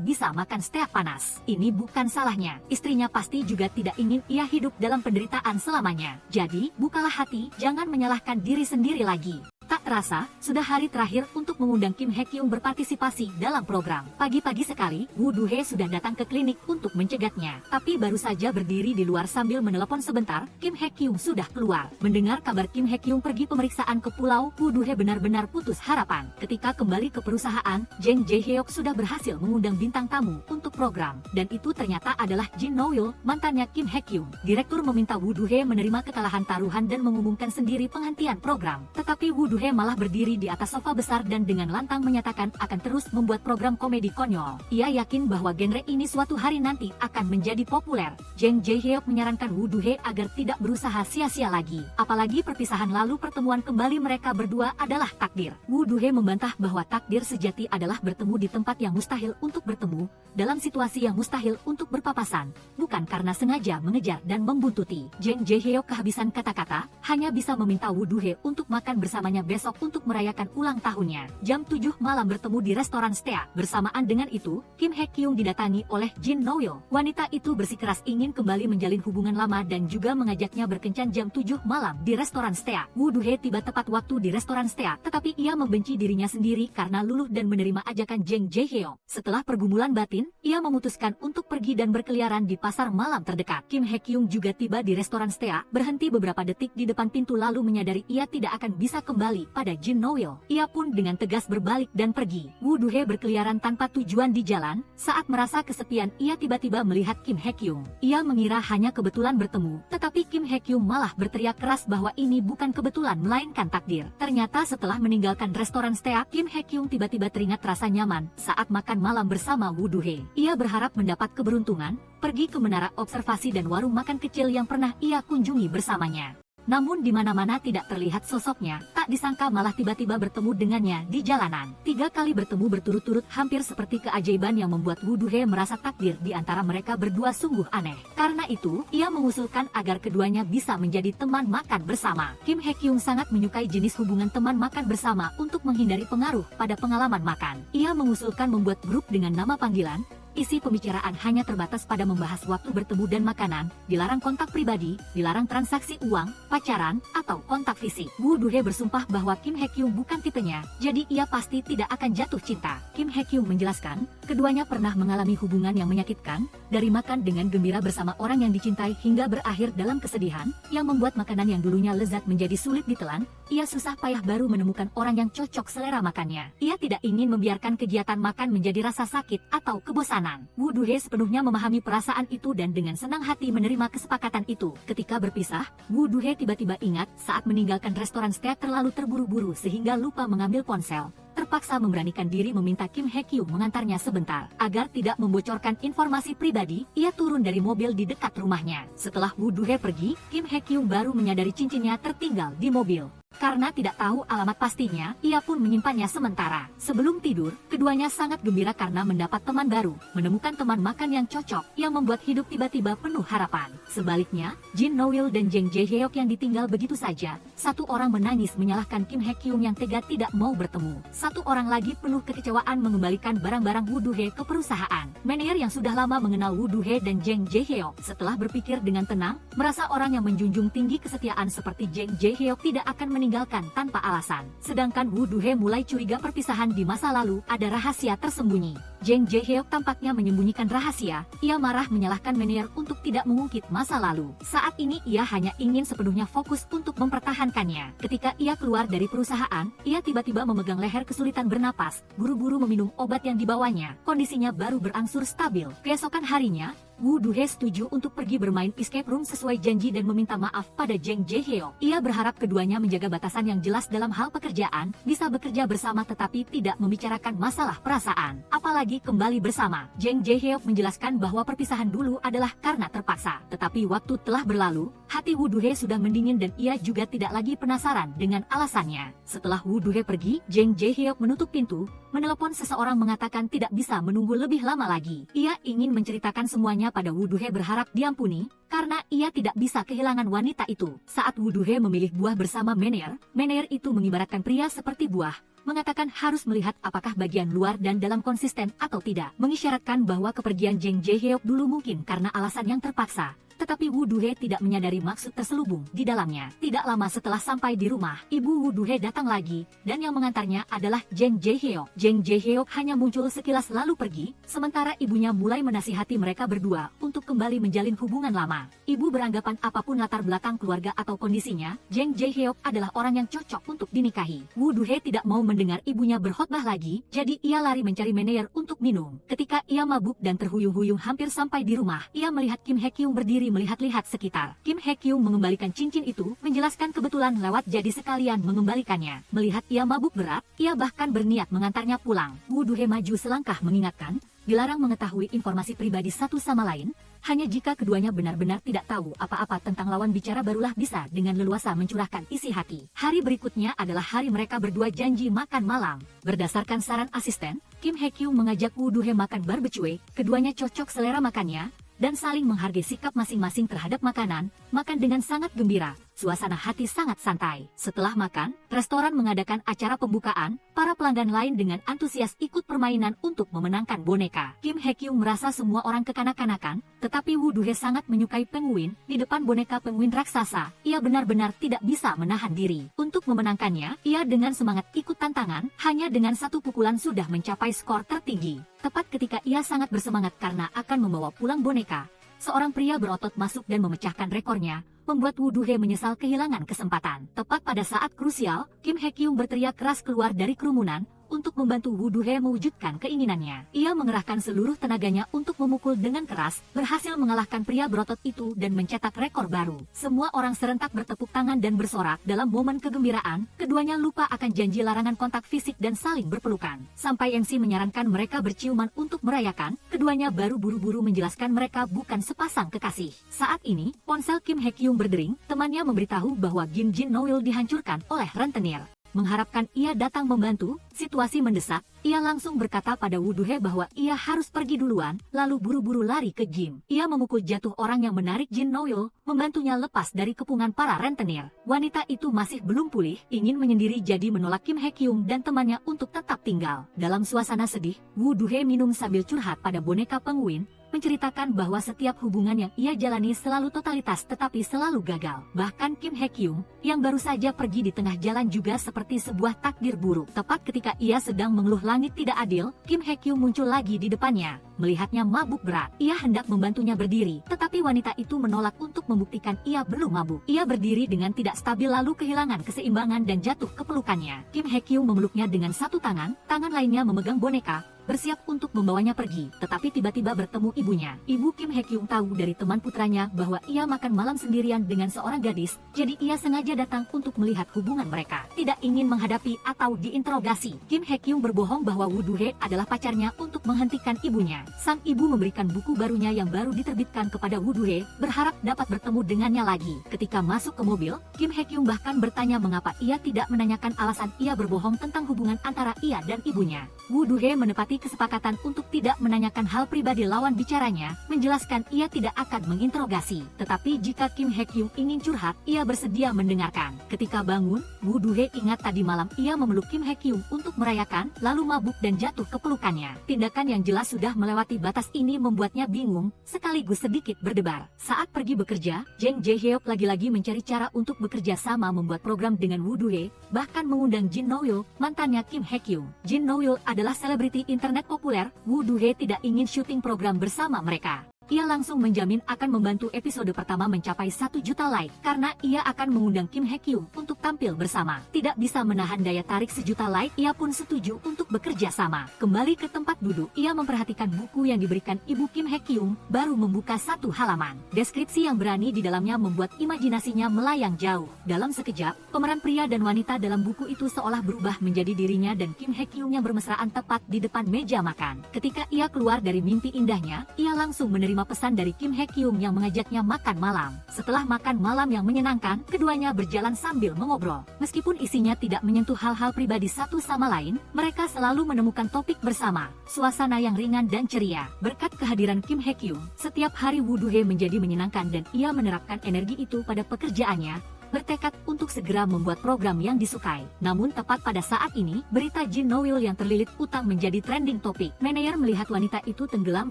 bisa makan steak panas. Ini bukan salahnya, istrinya pasti juga tidak ingin ia hidup dalam penderitaan selamanya. Jadi, bukalah hati, jangan menyalahkan diri sendiri lagi. Tak terasa, sudah hari terakhir untuk mengundang Kim Hye-kyung berpartisipasi dalam program. Pagi-pagi sekali, Woo Do-hye sudah datang ke klinik untuk mencegatnya. Tapi baru saja berdiri di luar sambil menelepon sebentar, Kim Hye-kyung sudah keluar. Mendengar kabar Kim Hye-kyung pergi pemeriksaan ke pulau, Woo Do-hye benar-benar putus harapan. Ketika kembali ke perusahaan, Jang Jae-hyuk sudah berhasil mengundang bintang tamu untuk program. Dan itu ternyata adalah Jin No-yeol, mantannya Kim Hye-kyung. Direktur meminta Woo Do-hye menerima kekalahan taruhan dan mengumumkan sendiri penghentian program. Tetapi Woo Do-hye malah berdiri di atas sofa besar dan dengan lantang menyatakan akan terus membuat program komedi konyol. Ia yakin bahwa genre ini suatu hari nanti akan menjadi populer. Jang Jae-hyuk menyarankan Woo Do-hye agar tidak berusaha sia-sia lagi. Apalagi perpisahan lalu pertemuan kembali mereka berdua adalah takdir. Woo Do-hye membantah bahwa takdir sejati adalah bertemu di tempat yang mustahil untuk bertemu, dalam situasi yang mustahil untuk berpapasan, bukan karena sengaja mengejar dan membuntuti. Jang Jae-hyuk kehabisan kata-kata, hanya bisa meminta Woo Do-hye untuk makan bersamanya besok untuk merayakan ulang tahunnya. Jam 7 malam bertemu di restoran steak. Bersamaan dengan itu, Kim Hye-kyung didatangi oleh Jin No-yeol. Wanita itu bersikeras ingin kembali menjalin hubungan lama dan juga mengajaknya berkencan jam 7 malam di restoran steak. Woo Do-hye tiba tepat waktu di restoran steak, tetapi ia membenci dirinya sendiri karena luluh dan menerima ajakan Jang Jae-hyuk. Setelah pergumulan batin, ia memutuskan untuk pergi dan berkeliaran di pasar malam terdekat. Kim Hye-kyung juga tiba di restoran steak, berhenti beberapa detik di depan pintu lalu menyadari ia tidak akan bisa kembali pada Jin No-yeol. Ia pun dengan tegas berbalik dan pergi. Woo Do-hye berkeliaran tanpa tujuan di jalan. Saat merasa kesepian, ia tiba-tiba melihat Kim Hye-kyung. Ia mengira hanya kebetulan bertemu, tetapi Kim Hye-kyung malah berteriak keras bahwa ini bukan kebetulan melainkan takdir. Ternyata setelah meninggalkan restoran steak, Kim Hye-kyung tiba-tiba teringat rasa nyaman saat makan malam bersama Woo Do-hye. Ia berharap mendapat keberuntungan, pergi ke menara observasi dan warung makan kecil yang pernah ia kunjungi bersamanya. Namun di mana-mana tidak terlihat sosoknya, tak disangka malah tiba-tiba bertemu dengannya di jalanan. 3 kali bertemu berturut-turut hampir seperti keajaiban yang membuat Woo Do-hye merasa takdir di antara mereka berdua sungguh aneh. Karena itu, ia mengusulkan agar keduanya bisa menjadi teman makan bersama. Kim Hye-kyung sangat menyukai jenis hubungan teman makan bersama untuk menghindari pengaruh pada pengalaman makan. Ia mengusulkan membuat grup dengan nama panggilan. Isi pembicaraan hanya terbatas pada membahas waktu bertemu dan makanan, dilarang kontak pribadi, dilarang transaksi uang, pacaran, atau kontak fisik. Woo Do-hye bersumpah bahwa Kim Hye-kyung bukan tipenya, jadi ia pasti tidak akan jatuh cinta. Kim Hye-kyung menjelaskan, keduanya pernah mengalami hubungan yang menyakitkan, dari makan dengan gembira bersama orang yang dicintai hingga berakhir dalam kesedihan, yang membuat makanan yang dulunya lezat menjadi sulit ditelan. Ia susah payah baru menemukan orang yang cocok selera makannya. Ia tidak ingin membiarkan kegiatan makan menjadi rasa sakit atau kebosanan. Woo Do-hye sepenuhnya memahami perasaan itu dan dengan senang hati menerima kesepakatan itu. Ketika berpisah, Woo Do-hye tiba-tiba ingat saat meninggalkan restoran steak terlalu terburu-buru sehingga lupa mengambil ponsel. Terpaksa memberanikan diri meminta Kim Hye-kyung mengantarnya sebentar. Agar tidak membocorkan informasi pribadi, ia turun dari mobil di dekat rumahnya. Setelah Woo Do-hye pergi, Kim Hye-kyung baru menyadari cincinnya tertinggal di mobil. Karena tidak tahu alamat pastinya, ia pun menyimpannya sementara. Sebelum tidur, keduanya sangat gembira karena mendapat teman baru, menemukan teman makan yang cocok, yang membuat hidup tiba-tiba penuh harapan. Sebaliknya, Jin No-yeol dan Jang Jae-hyuk yang ditinggal begitu saja. Satu orang menangis menyalahkan Kim Hye-kyung yang tega tidak mau bertemu. Satu orang lagi penuh kekecewaan mengembalikan barang-barang Woo Do-hye ke perusahaan. Manajer yang sudah lama mengenal Woo Do-hye dan Jang Jae-hyuk, setelah berpikir dengan tenang, merasa orang yang menjunjung tinggi kesetiaan seperti Jang Jae-hyuk tidak akan meninggalkan tanpa alasan. Sedangkan Woo Do-hye mulai curiga perpisahan di masa lalu ada rahasia tersembunyi. Jang Jae-hyuk tampaknya menyembunyikan rahasia. Ia marah menyalahkan Menier untuk tidak mengungkit masa lalu. Saat ini ia hanya ingin sepenuhnya fokus untuk mempertahankannya. Ketika ia keluar dari perusahaan, ia tiba-tiba memegang leher kesulitan bernapas, buru-buru meminum obat yang dibawanya. Kondisinya baru berangsur stabil. Keesokan harinya, Woo Do-hye setuju untuk pergi bermain escape room sesuai janji dan meminta maaf pada Jang Jae-hyuk. Ia berharap keduanya menjaga batasan yang jelas dalam hal pekerjaan, bisa bekerja bersama tetapi tidak membicarakan masalah perasaan. Apalagi kembali bersama. Jang Jae-hyuk menjelaskan bahwa perpisahan dulu adalah karena terpaksa. Tetapi waktu telah berlalu, hati Woo Do-hye sudah mendingin dan ia juga tidak lagi penasaran dengan alasannya. Setelah Woo Do-hye pergi, Jang Jae-hyuk menutup pintu, menelepon seseorang mengatakan tidak bisa menunggu lebih lama lagi. Ia ingin menceritakan semuanya pada Woo Do-hye berharap diampuni, karena ia tidak bisa kehilangan wanita itu. Saat Woo Do-hye memilih buah bersama Menier itu mengibaratkan pria seperti buah, mengatakan harus melihat apakah bagian luar dan dalam konsisten atau tidak, mengisyaratkan bahwa kepergian Jang Jae-hyuk dulu mungkin karena alasan yang terpaksa. Tetapi Woo Do-hye tidak menyadari maksud terselubung di dalamnya. Tidak lama setelah sampai di rumah, ibu Woo Do-hye datang lagi, dan yang mengantarnya adalah Jang Jae-hyuk. Jang Jae-hyuk hanya muncul sekilas lalu pergi, sementara ibunya mulai menasihati mereka berdua untuk kembali menjalin hubungan lama. Ibu beranggapan apapun latar belakang keluarga atau kondisinya, Jang Jae-hyuk adalah orang yang cocok untuk dinikahi. Woo Do-hye tidak mau mendengar ibunya berkhotbah lagi, jadi ia lari mencari Menier untuk minum. Ketika ia mabuk dan terhuyung-huyung hampir sampai di rumah, ia melihat Kim Hye-kyung berdiri melihat-lihat sekitar. Kim Hye-kyung mengembalikan cincin itu, menjelaskan kebetulan lewat jadi sekalian mengembalikannya. Melihat ia mabuk berat, ia bahkan berniat mengantarnya pulang. Woo Do-hye maju selangkah mengingatkan, dilarang mengetahui informasi pribadi satu sama lain, hanya jika keduanya benar-benar tidak tahu apa-apa tentang lawan bicara barulah bisa dengan leluasa mencurahkan isi hati. Hari berikutnya adalah hari mereka berdua janji makan malam. Berdasarkan saran asisten, Kim Hye-kyung mengajak Woo Do-hye makan barbecue, keduanya cocok selera makannya, dan saling menghargai sikap masing-masing terhadap makanan, makan dengan sangat gembira, suasana hati sangat santai. Setelah makan, restoran mengadakan acara pembukaan, para pelanggan lain dengan antusias ikut permainan untuk memenangkan boneka. Kim Hye-kyung merasa semua orang kekanak-kanakan, tetapi Woo Do-hye sangat menyukai penguin. Di depan boneka penguin raksasa, ia benar-benar tidak bisa menahan diri. Untuk memenangkannya, ia dengan semangat ikut tantangan, hanya dengan satu pukulan sudah mencapai skor tertinggi. Tepat ketika ia sangat bersemangat karena akan membawa pulang boneka, seorang pria berotot masuk dan memecahkan rekornya, membuat Woo Do-hye menyesal kehilangan kesempatan. Tepat pada saat krusial, Kim Hye-kyung berteriak keras keluar dari kerumunan, untuk membantu Woo Do-hye mewujudkan keinginannya. Ia mengerahkan seluruh tenaganya untuk memukul dengan keras, berhasil mengalahkan pria berotot itu dan mencetak rekor baru. Semua orang serentak bertepuk tangan dan bersorak. Dalam momen kegembiraan, keduanya lupa akan janji larangan kontak fisik dan saling berpelukan. Sampai MC menyarankan mereka berciuman untuk merayakan, keduanya baru buru-buru menjelaskan mereka bukan sepasang kekasih. Saat ini, ponsel Kim Hye-kyung berdering, temannya memberitahu bahwa Kim Jin Noil dihancurkan oleh rentenir. Mengharapkan ia datang membantu, situasi mendesak, ia langsung berkata pada Woo Do-hye bahwa ia harus pergi duluan, lalu buru-buru lari ke gym. Ia memukul jatuh orang yang menarik Jin Noil, membantunya lepas dari kepungan para rentenir. Wanita itu masih belum pulih, ingin menyendiri jadi menolak Kim Hye-kyung dan temannya untuk tetap tinggal. Dalam suasana sedih, Woo Do-hye minum sambil curhat pada boneka penguin, menceritakan bahwa setiap hubungan yang ia jalani selalu totalitas tetapi selalu gagal. Bahkan Kim Hye-kyung, yang baru saja pergi di tengah jalan juga seperti sebuah takdir buruk. Tepat ketika ia sedang mengeluh langit tidak adil, Kim Hye-kyung muncul lagi di depannya. Melihatnya mabuk berat, ia hendak membantunya berdiri, tetapi wanita itu menolak untuk membuktikan ia belum mabuk. Ia berdiri dengan tidak stabil lalu kehilangan keseimbangan dan jatuh ke pelukannya. Kim Hye-kyung memeluknya dengan satu tangan, tangan lainnya memegang boneka, bersiap untuk membawanya pergi, tetapi tiba-tiba bertemu ibunya. Ibu Kim Hye-kyung tahu dari teman putranya bahwa ia makan malam sendirian dengan seorang gadis, jadi ia sengaja datang untuk melihat hubungan mereka. Tidak ingin menghadapi atau diinterogasi, Kim Hye-kyung berbohong bahwa Woo Do-hye adalah pacarnya untuk menghentikan ibunya. Sang ibu memberikan buku barunya yang baru diterbitkan kepada Woo Do-hye, berharap dapat bertemu dengannya lagi. Ketika masuk ke mobil, Kim Hye-kyung bahkan bertanya mengapa ia tidak menanyakan alasan ia berbohong tentang hubungan antara ia dan ibunya. Woo Do-hye menepati kesepakatan untuk tidak menanyakan hal pribadi lawan bicaranya, menjelaskan ia tidak akan menginterogasi. Tetapi jika Kim Hye-kyung ingin curhat, ia bersedia mendengarkan. Ketika bangun, Woo Do-hye ingat tadi malam ia memeluk Kim Hye-kyung untuk merayakan, lalu mabuk dan jatuh ke pelukannya. Tindakan yang jelas sudah melewati melewati batas ini membuatnya bingung, sekaligus sedikit berdebar. Saat pergi bekerja, Jang Jae-hyuk lagi-lagi mencari cara untuk bekerja sama membuat program dengan Woo Do-hye, bahkan mengundang Jin No-yeol, mantannya Kim Hye-kyung. Jin No-yeol adalah selebriti internet populer, Woo Do-hye tidak ingin syuting program bersama mereka. Ia langsung menjamin akan membantu episode pertama mencapai 1 juta like karena ia akan mengundang Kim Hye-kyung untuk tampil bersama. Tidak bisa menahan daya tarik 1 juta like, ia pun setuju untuk bekerja sama. Kembali ke tempat duduk, ia memperhatikan buku yang diberikan ibu Kim Hye-kyung, baru membuka 1 halaman. Deskripsi yang berani di dalamnya membuat imajinasinya melayang jauh. Dalam sekejap, pemeran pria dan wanita dalam buku itu seolah berubah menjadi dirinya dan Kim Hye-kyung yang bermesraan tepat di depan meja makan. Ketika ia keluar dari mimpi indahnya, ia langsung menerima pesan dari Kim Hye-kyung yang mengajaknya makan malam. Setelah makan malam yang menyenangkan, keduanya berjalan sambil mengobrol. Meskipun isinya tidak menyentuh hal-hal pribadi satu sama lain, mereka selalu menemukan topik bersama. Suasana yang ringan dan ceria. Berkat kehadiran Kim Hye-kyung, setiap hari Woo Do-hye menjadi menyenangkan dan ia menerapkan energi itu pada pekerjaannya, bertekad untuk segera membuat program yang disukai. Namun tepat pada saat ini, berita Jin No-yeol yang terlilit utang menjadi trending topik. Manajer melihat wanita itu tenggelam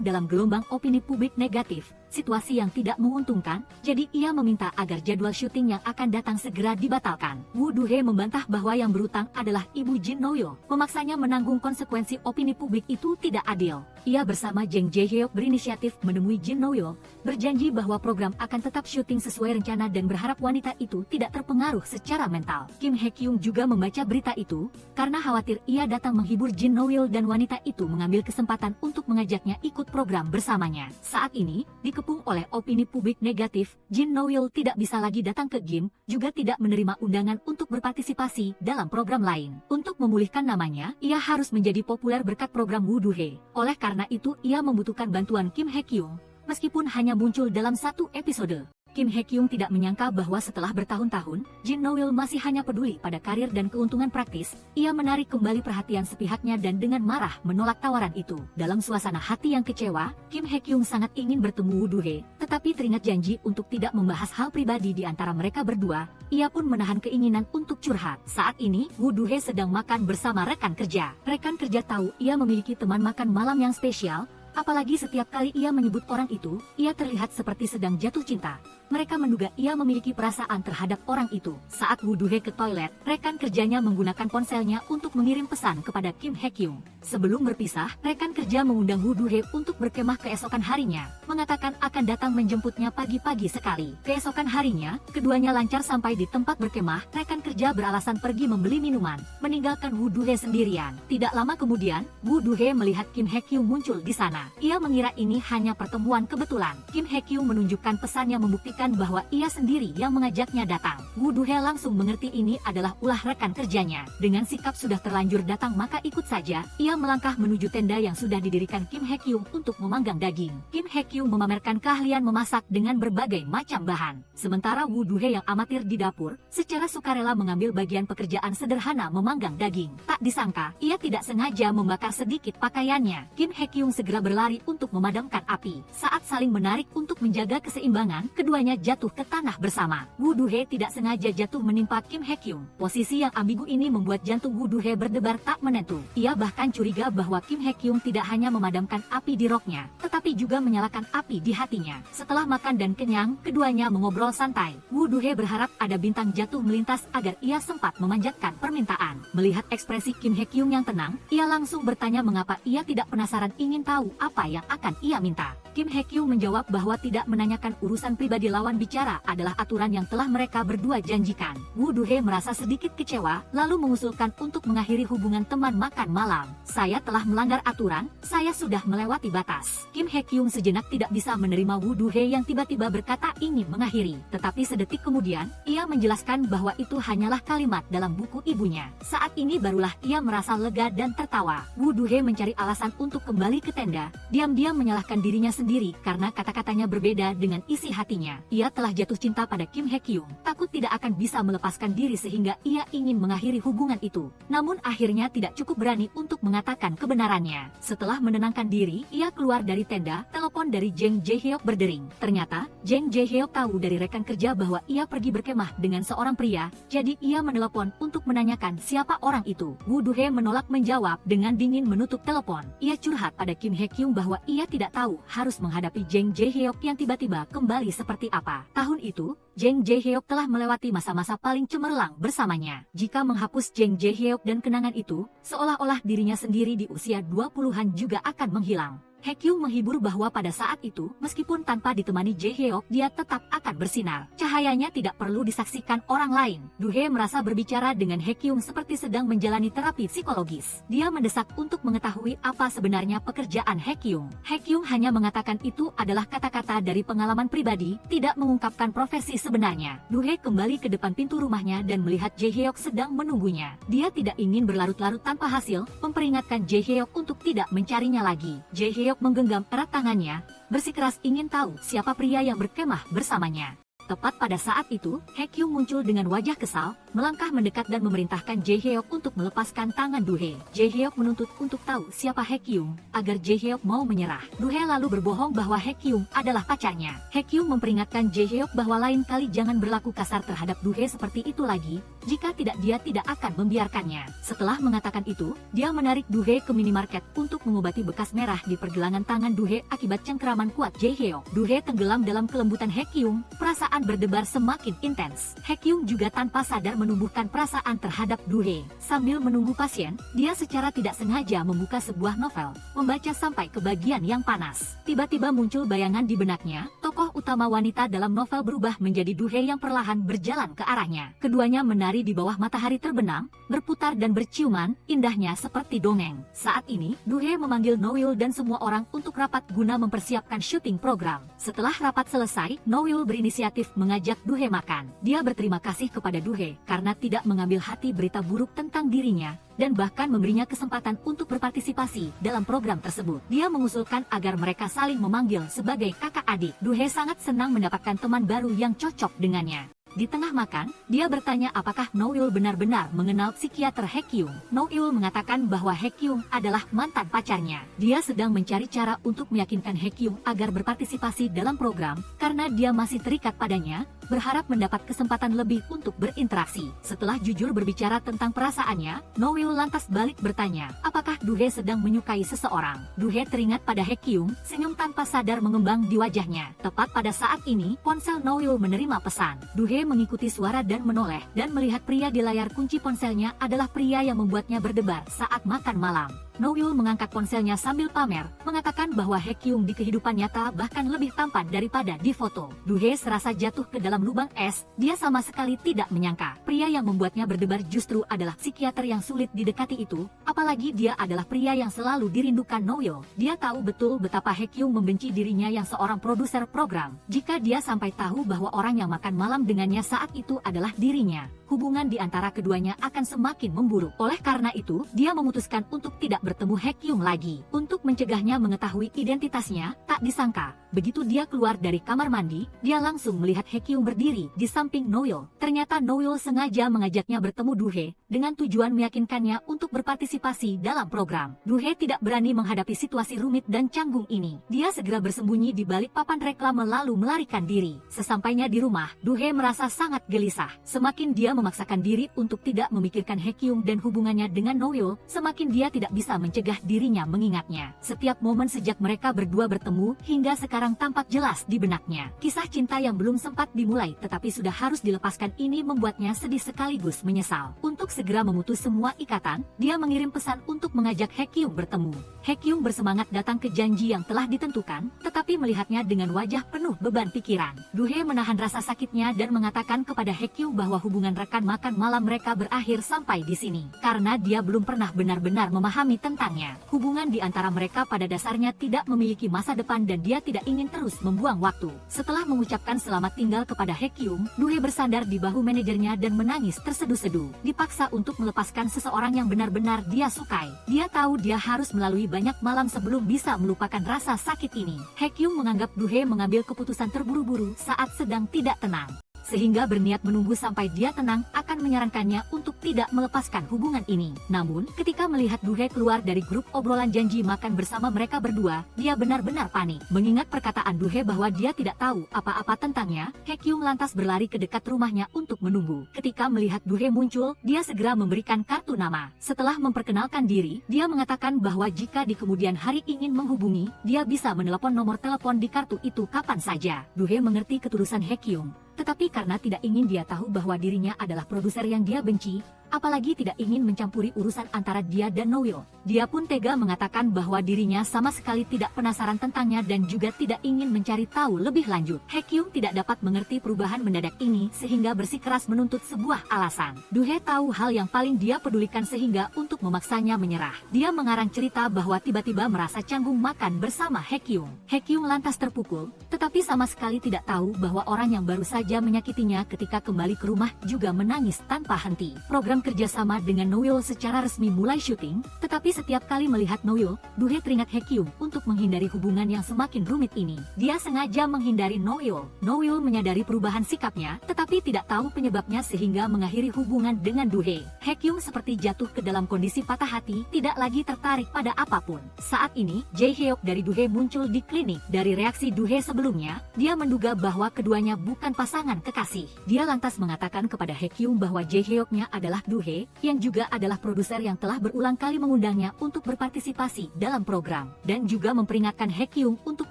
dalam gelombang opini publik negatif, situasi yang tidak menguntungkan, jadi ia meminta agar jadwal syuting yang akan datang segera dibatalkan. Woo Do-hye membantah bahwa yang berutang adalah ibu Jin No-yeol, memaksanya menanggung konsekuensi opini publik itu tidak adil. Ia bersama Jang Jae-hyuk berinisiatif menemui Jin No-yeol, berjanji bahwa program akan tetap syuting sesuai rencana dan berharap wanita itu tidak terpengaruh secara mental. Kim Hye-kyung juga membaca berita itu, karena khawatir ia datang menghibur Jin No-yeol dan wanita itu mengambil kesempatan untuk mengajaknya ikut program bersamanya. Saat ini, dikepung oleh opini publik negatif, Jin No-yeol tidak bisa lagi datang ke Gim, juga tidak menerima undangan untuk berpartisipasi dalam program lain. Untuk memulihkan namanya, ia harus menjadi populer berkat program Woo Do-hye. Oleh karena itu, ia membutuhkan bantuan Kim Hye-kyung, meskipun hanya muncul dalam 1 episode. Kim Hye-kyung tidak menyangka bahwa setelah bertahun-tahun, Jin No-yeol masih hanya peduli pada karir dan keuntungan praktis. Ia menarik kembali perhatian sepihaknya dan dengan marah menolak tawaran itu. Dalam suasana hati yang kecewa, Kim Hye-kyung sangat ingin bertemu Woo Do-hye, tetapi teringat janji untuk tidak membahas hal pribadi di antara mereka berdua. Ia pun menahan keinginan untuk curhat. Saat ini, Woo Do-hye sedang makan bersama rekan kerja. Rekan kerja tahu ia memiliki teman makan malam yang spesial, apalagi setiap kali ia menyebut orang itu, ia terlihat seperti sedang jatuh cinta. Mereka menduga ia memiliki perasaan terhadap orang itu. Saat Woo Do-hye ke toilet, rekan kerjanya menggunakan ponselnya untuk mengirim pesan kepada Kim Hye-kyung. Sebelum berpisah, rekan kerja mengundang Woo Do-hye untuk berkemah keesokan harinya, mengatakan akan datang menjemputnya pagi-pagi sekali. Keesokan harinya, keduanya lancar sampai di tempat berkemah. Rekan kerja beralasan pergi membeli minuman, meninggalkan Woo Do-hye sendirian. Tidak lama kemudian, Woo Do-hye melihat Kim Hye-kyung muncul di sana. Ia mengira ini hanya pertemuan kebetulan. Kim Hye-kyung menunjukkan pesannya membuktikan bahwa ia sendiri yang mengajaknya datang. Woo Do-hye langsung mengerti ini adalah ulah rekan kerjanya. Dengan sikap sudah terlanjur datang maka ikut saja, ia melangkah menuju tenda yang sudah didirikan Kim Hye-kyung untuk memanggang daging. Kim Hye-kyung memamerkan keahlian memasak dengan berbagai macam bahan. Sementara Woo Do-hye yang amatir di dapur, secara sukarela mengambil bagian pekerjaan sederhana memanggang daging. Tak disangka, ia tidak sengaja membakar sedikit pakaiannya. Kim Hye-kyung segera berlari untuk memadamkan api. Saat saling menarik untuk menjaga keseimbangan, keduanya jatuh ke tanah bersama. Woo Do-hye tidak sengaja jatuh menimpa Kim Hye-kyung. Posisi yang ambigu ini membuat jantung Woo Do-hye berdebar tak menentu. Ia bahkan curiga bahwa Kim Hye-kyung tidak hanya memadamkan api di roknya, tetapi juga menyalakan api di hatinya. Setelah makan dan kenyang, keduanya mengobrol santai. Woo Do-hye berharap ada bintang jatuh melintas agar ia sempat memanjatkan permintaan. Melihat ekspresi Kim Hye-kyung yang tenang, ia langsung bertanya mengapa ia tidak penasaran ingin tahu apa yang akan ia minta. Kim Hye-kyung menjawab bahwa tidak menanyakan urusan pribadi lawan bicara adalah aturan yang telah mereka berdua janjikan. Woo Do-hye merasa sedikit kecewa, lalu mengusulkan untuk mengakhiri hubungan teman makan malam. Saya telah melanggar aturan, saya sudah melewati batas. Kim Hye-kyung sejenak tidak bisa menerima Woo Do-hye yang tiba-tiba berkata ingin mengakhiri. Tetapi sedetik kemudian, ia menjelaskan bahwa itu hanyalah kalimat dalam buku ibunya. Saat ini barulah ia merasa lega dan tertawa. Woo Do-hye mencari alasan untuk kembali ke tenda, diam-diam menyalahkan dirinya sendiri karena kata-katanya berbeda dengan isi hatinya. Ia telah jatuh cinta pada Kim Hye-kyung, takut tidak akan bisa melepaskan diri sehingga ia ingin mengakhiri hubungan itu. Namun akhirnya tidak cukup berani untuk mengatakan kebenarannya. Setelah menenangkan diri, ia keluar dari tenda, telepon telepon dari Jang Jae-hyuk berdering. Ternyata, Jang Jae-hyuk tahu dari rekan kerja bahwa ia pergi berkemah dengan seorang pria, jadi ia menelepon untuk menanyakan siapa orang itu. Woo Do-hye menolak menjawab dengan dingin menutup telepon. Ia curhat pada Kim Hye-kyung bahwa ia tidak tahu harus menghadapi Jang Jae-hyuk yang tiba-tiba kembali seperti apa. Tahun itu, Jang Jae-hyuk telah melewati masa-masa paling cemerlang bersamanya. Jika menghapus Jang Jae-hyuk dan kenangan itu, seolah-olah dirinya sendiri di usia 20-an juga akan menghilang. Hye-kyung menghibur bahwa pada saat itu, meskipun tanpa ditemani Jae-hyuk, dia tetap akan bersinar. Cahayanya tidak perlu disaksikan orang lain. Do-hye merasa berbicara dengan Hye-kyung seperti sedang menjalani terapi psikologis. Dia mendesak untuk mengetahui apa sebenarnya pekerjaan Hye-kyung. Hye-kyung hanya mengatakan itu adalah kata-kata dari pengalaman pribadi, tidak mengungkapkan profesi sebenarnya. Do-hye kembali ke depan pintu rumahnya dan melihat Jae-hyuk sedang menunggunya. Dia tidak ingin berlarut-larut tanpa hasil, memperingatkan Jae-hyuk untuk tidak mencarinya lagi. Jae-hyuk menggenggam erat tangannya, bersikeras ingin tahu siapa pria yang berkemah bersamanya. Tepat pada saat itu, Hye-kyung muncul dengan wajah kesal, melangkah mendekat dan memerintahkan Jae-hyuk untuk melepaskan tangan Do-hye. Jae-hyuk menuntut untuk tahu siapa Hye-kyung, agar Jae-hyuk mau menyerah. Do-hye lalu berbohong bahwa Hye-kyung adalah pacarnya. Hye-kyung memperingatkan Jae-hyuk bahwa lain kali jangan berlaku kasar terhadap Do-hye seperti itu lagi, jika tidak dia tidak akan membiarkannya. Setelah mengatakan itu, dia menarik Do-hye ke minimarket untuk mengobati bekas merah di pergelangan tangan Do-hye akibat cengkeraman kuat Jae-hyuk. Do-hye tenggelam dalam kelembutan Hye-kyung, perasaan berdebar semakin intens. Hye-kyung juga tanpa sadar menumbuhkan perasaan terhadap Do-hye. Sambil menunggu pasien, dia secara tidak sengaja membuka sebuah novel, membaca sampai ke bagian yang panas. Tiba-tiba muncul bayangan di benaknya, tokoh utama wanita dalam novel berubah menjadi Do-hye yang perlahan berjalan ke arahnya. Keduanya menari di bawah matahari terbenam, berputar dan berciuman, indahnya seperti dongeng. Saat ini, Do-hye memanggil No-il dan semua orang untuk rapat guna mempersiapkan syuting program. Setelah rapat selesai, No-il berinisiatif mengajak Do-hye makan. Dia berterima kasih kepada Do-hye karena tidak mengambil hati berita buruk tentang dirinya, dan bahkan memberinya kesempatan untuk berpartisipasi dalam program tersebut. Dia mengusulkan agar mereka saling memanggil sebagai kakak adik. Do-hye sangat senang mendapatkan teman baru yang cocok dengannya. Di tengah makan, dia bertanya apakah No-il benar-benar mengenal psikiater Hye-kyung. No-il mengatakan bahwa Hye-kyung adalah mantan pacarnya. Dia sedang mencari cara untuk meyakinkan Hye-kyung agar berpartisipasi dalam program, karena dia masih terikat padanya, berharap mendapat kesempatan lebih untuk berinteraksi. Setelah jujur berbicara tentang perasaannya, No-il lantas balik bertanya, apakah Do-hye sedang menyukai seseorang. Do-hye teringat pada Hye-kyung, senyum tanpa sadar mengembang di wajahnya. Tepat pada saat ini, ponsel No-il menerima pesan. Do-hye mengikuti suara dan menoleh, dan melihat pria di layar kunci ponselnya adalah pria yang membuatnya berdebar saat makan malam. No-il mengangkat ponselnya sambil pamer, mengatakan bahwa Hye-kyung di kehidupan nyata bahkan lebih tampan daripada di foto. Do-hye serasa jatuh ke dalam lubang es, dia sama sekali tidak menyangka. Pria yang membuatnya berdebar justru adalah psikiater yang sulit didekati itu, apalagi dia adalah pria yang selalu dirindukan No-il. Dia tahu betul betapa Hye-kyung membenci dirinya yang seorang produser program. Jika dia sampai tahu bahwa orang yang makan malam dengannya saat itu adalah dirinya, hubungan di antara keduanya akan semakin memburuk. Oleh karena itu, dia memutuskan untuk tidak bertemu Hye-kyung lagi. Untuk mencegahnya mengetahui identitasnya, tak disangka, begitu dia keluar dari kamar mandi, dia langsung melihat Hye-kyung berdiri di samping No-il. Ternyata No-il sengaja mengajaknya bertemu Do-hye, dengan tujuan meyakinkannya untuk berpartisipasi dalam program. Do-hye tidak berani menghadapi situasi rumit dan canggung ini. Dia segera bersembunyi di balik papan reklame lalu melarikan diri. Sesampainya di rumah, Do-hye merasa sangat gelisah. Semakin dia memaksakan diri untuk tidak memikirkan Hye-kyung dan hubungannya dengan No-il, semakin dia tidak bisa mencegah dirinya mengingatnya. Setiap momen sejak mereka berdua bertemu hingga sekarang tampak jelas di benaknya. Kisah cinta yang belum sempat dimulai tetapi sudah harus dilepaskan ini membuatnya sedih sekaligus menyesal. Untuk segera memutus semua ikatan, dia mengirim pesan untuk mengajak Hye-kyung bertemu. Hye-kyung bersemangat datang ke janji yang telah ditentukan, tetapi melihatnya dengan wajah penuh beban pikiran. Do-hye menahan rasa sakitnya dan mengatakan kepada Hye-kyung bahwa hubungan rekan makan malam mereka berakhir sampai di sini, karena dia belum pernah benar-benar memahami tentangnya. Hubungan di antara mereka pada dasarnya tidak memiliki masa depan dan dia tidak ingin terus membuang waktu. Setelah mengucapkan selamat tinggal kepada Hye-kyung, Do-hye bersandar di bahu manajernya dan menangis terseduh-seduh. Dipaksa untuk melepaskan seseorang yang benar-benar dia sukai. Dia tahu dia harus melalui banyak malam sebelum bisa melupakan rasa sakit ini. Hye-kyung menganggap Do-hye mengambil keputusan terburu-buru saat sedang tidak tenang. sehingga berniat menunggu sampai dia tenang akan menyarankannya untuk tidak melepaskan hubungan ini. Namun, ketika melihat Duhe keluar dari grup obrolan janji makan bersama mereka berdua, dia benar-benar panik. Mengingat perkataan Duhe bahwa dia tidak tahu apa-apa tentangnya, Haekyung lantas berlari ke dekat rumahnya untuk menunggu. Ketika melihat Duhe muncul, dia segera memberikan kartu nama. Setelah memperkenalkan diri, dia mengatakan bahwa jika di kemudian hari ingin menghubungi, dia bisa menelepon nomor telepon di kartu itu kapan saja. Duhe mengerti ketulusan Haekyung, tetapi karena tidak ingin dia tahu bahwa dirinya adalah produser yang dia benci, apalagi tidak ingin mencampuri urusan antara dia dan Noil, dia pun tega mengatakan bahwa dirinya sama sekali tidak penasaran tentangnya dan juga tidak ingin mencari tahu lebih lanjut. Haekyung tidak dapat mengerti perubahan mendadak ini sehingga bersikeras menuntut sebuah alasan. Duhe tahu hal yang paling dia pedulikan sehingga untuk memaksanya menyerah. Dia mengarang cerita bahwa tiba-tiba merasa canggung makan bersama Haekyung. Haekyung lantas terpukul, tetapi sama sekali tidak tahu bahwa orang yang baru saja menyakitinya ketika kembali ke rumah juga menangis tanpa henti. Program kerjasama dengan Noil secara resmi mulai syuting, tetapi setiap kali melihat Noil, Duhe teringat Haekyung untuk menghindari hubungan yang semakin rumit ini. Dia sengaja menghindari Noil. Noil menyadari perubahan sikapnya, tetapi tidak tahu penyebabnya sehingga mengakhiri hubungan dengan Duhe. Haekyung seperti jatuh ke dalam kondisi patah hati, tidak lagi tertarik pada apapun. Saat ini, Jae-hyuk dari Duhe muncul di klinik. Dari reaksi Duhe sebelumnya, dia menduga bahwa keduanya bukan pasangan kekasih. Dia lantas mengatakan kepada Haekyung bahwa Jae-hyuknya adalah Duhe, yang juga adalah produser yang telah berulang kali mengundangnya untuk berpartisipasi dalam program, dan juga memperingatkan Haekyung untuk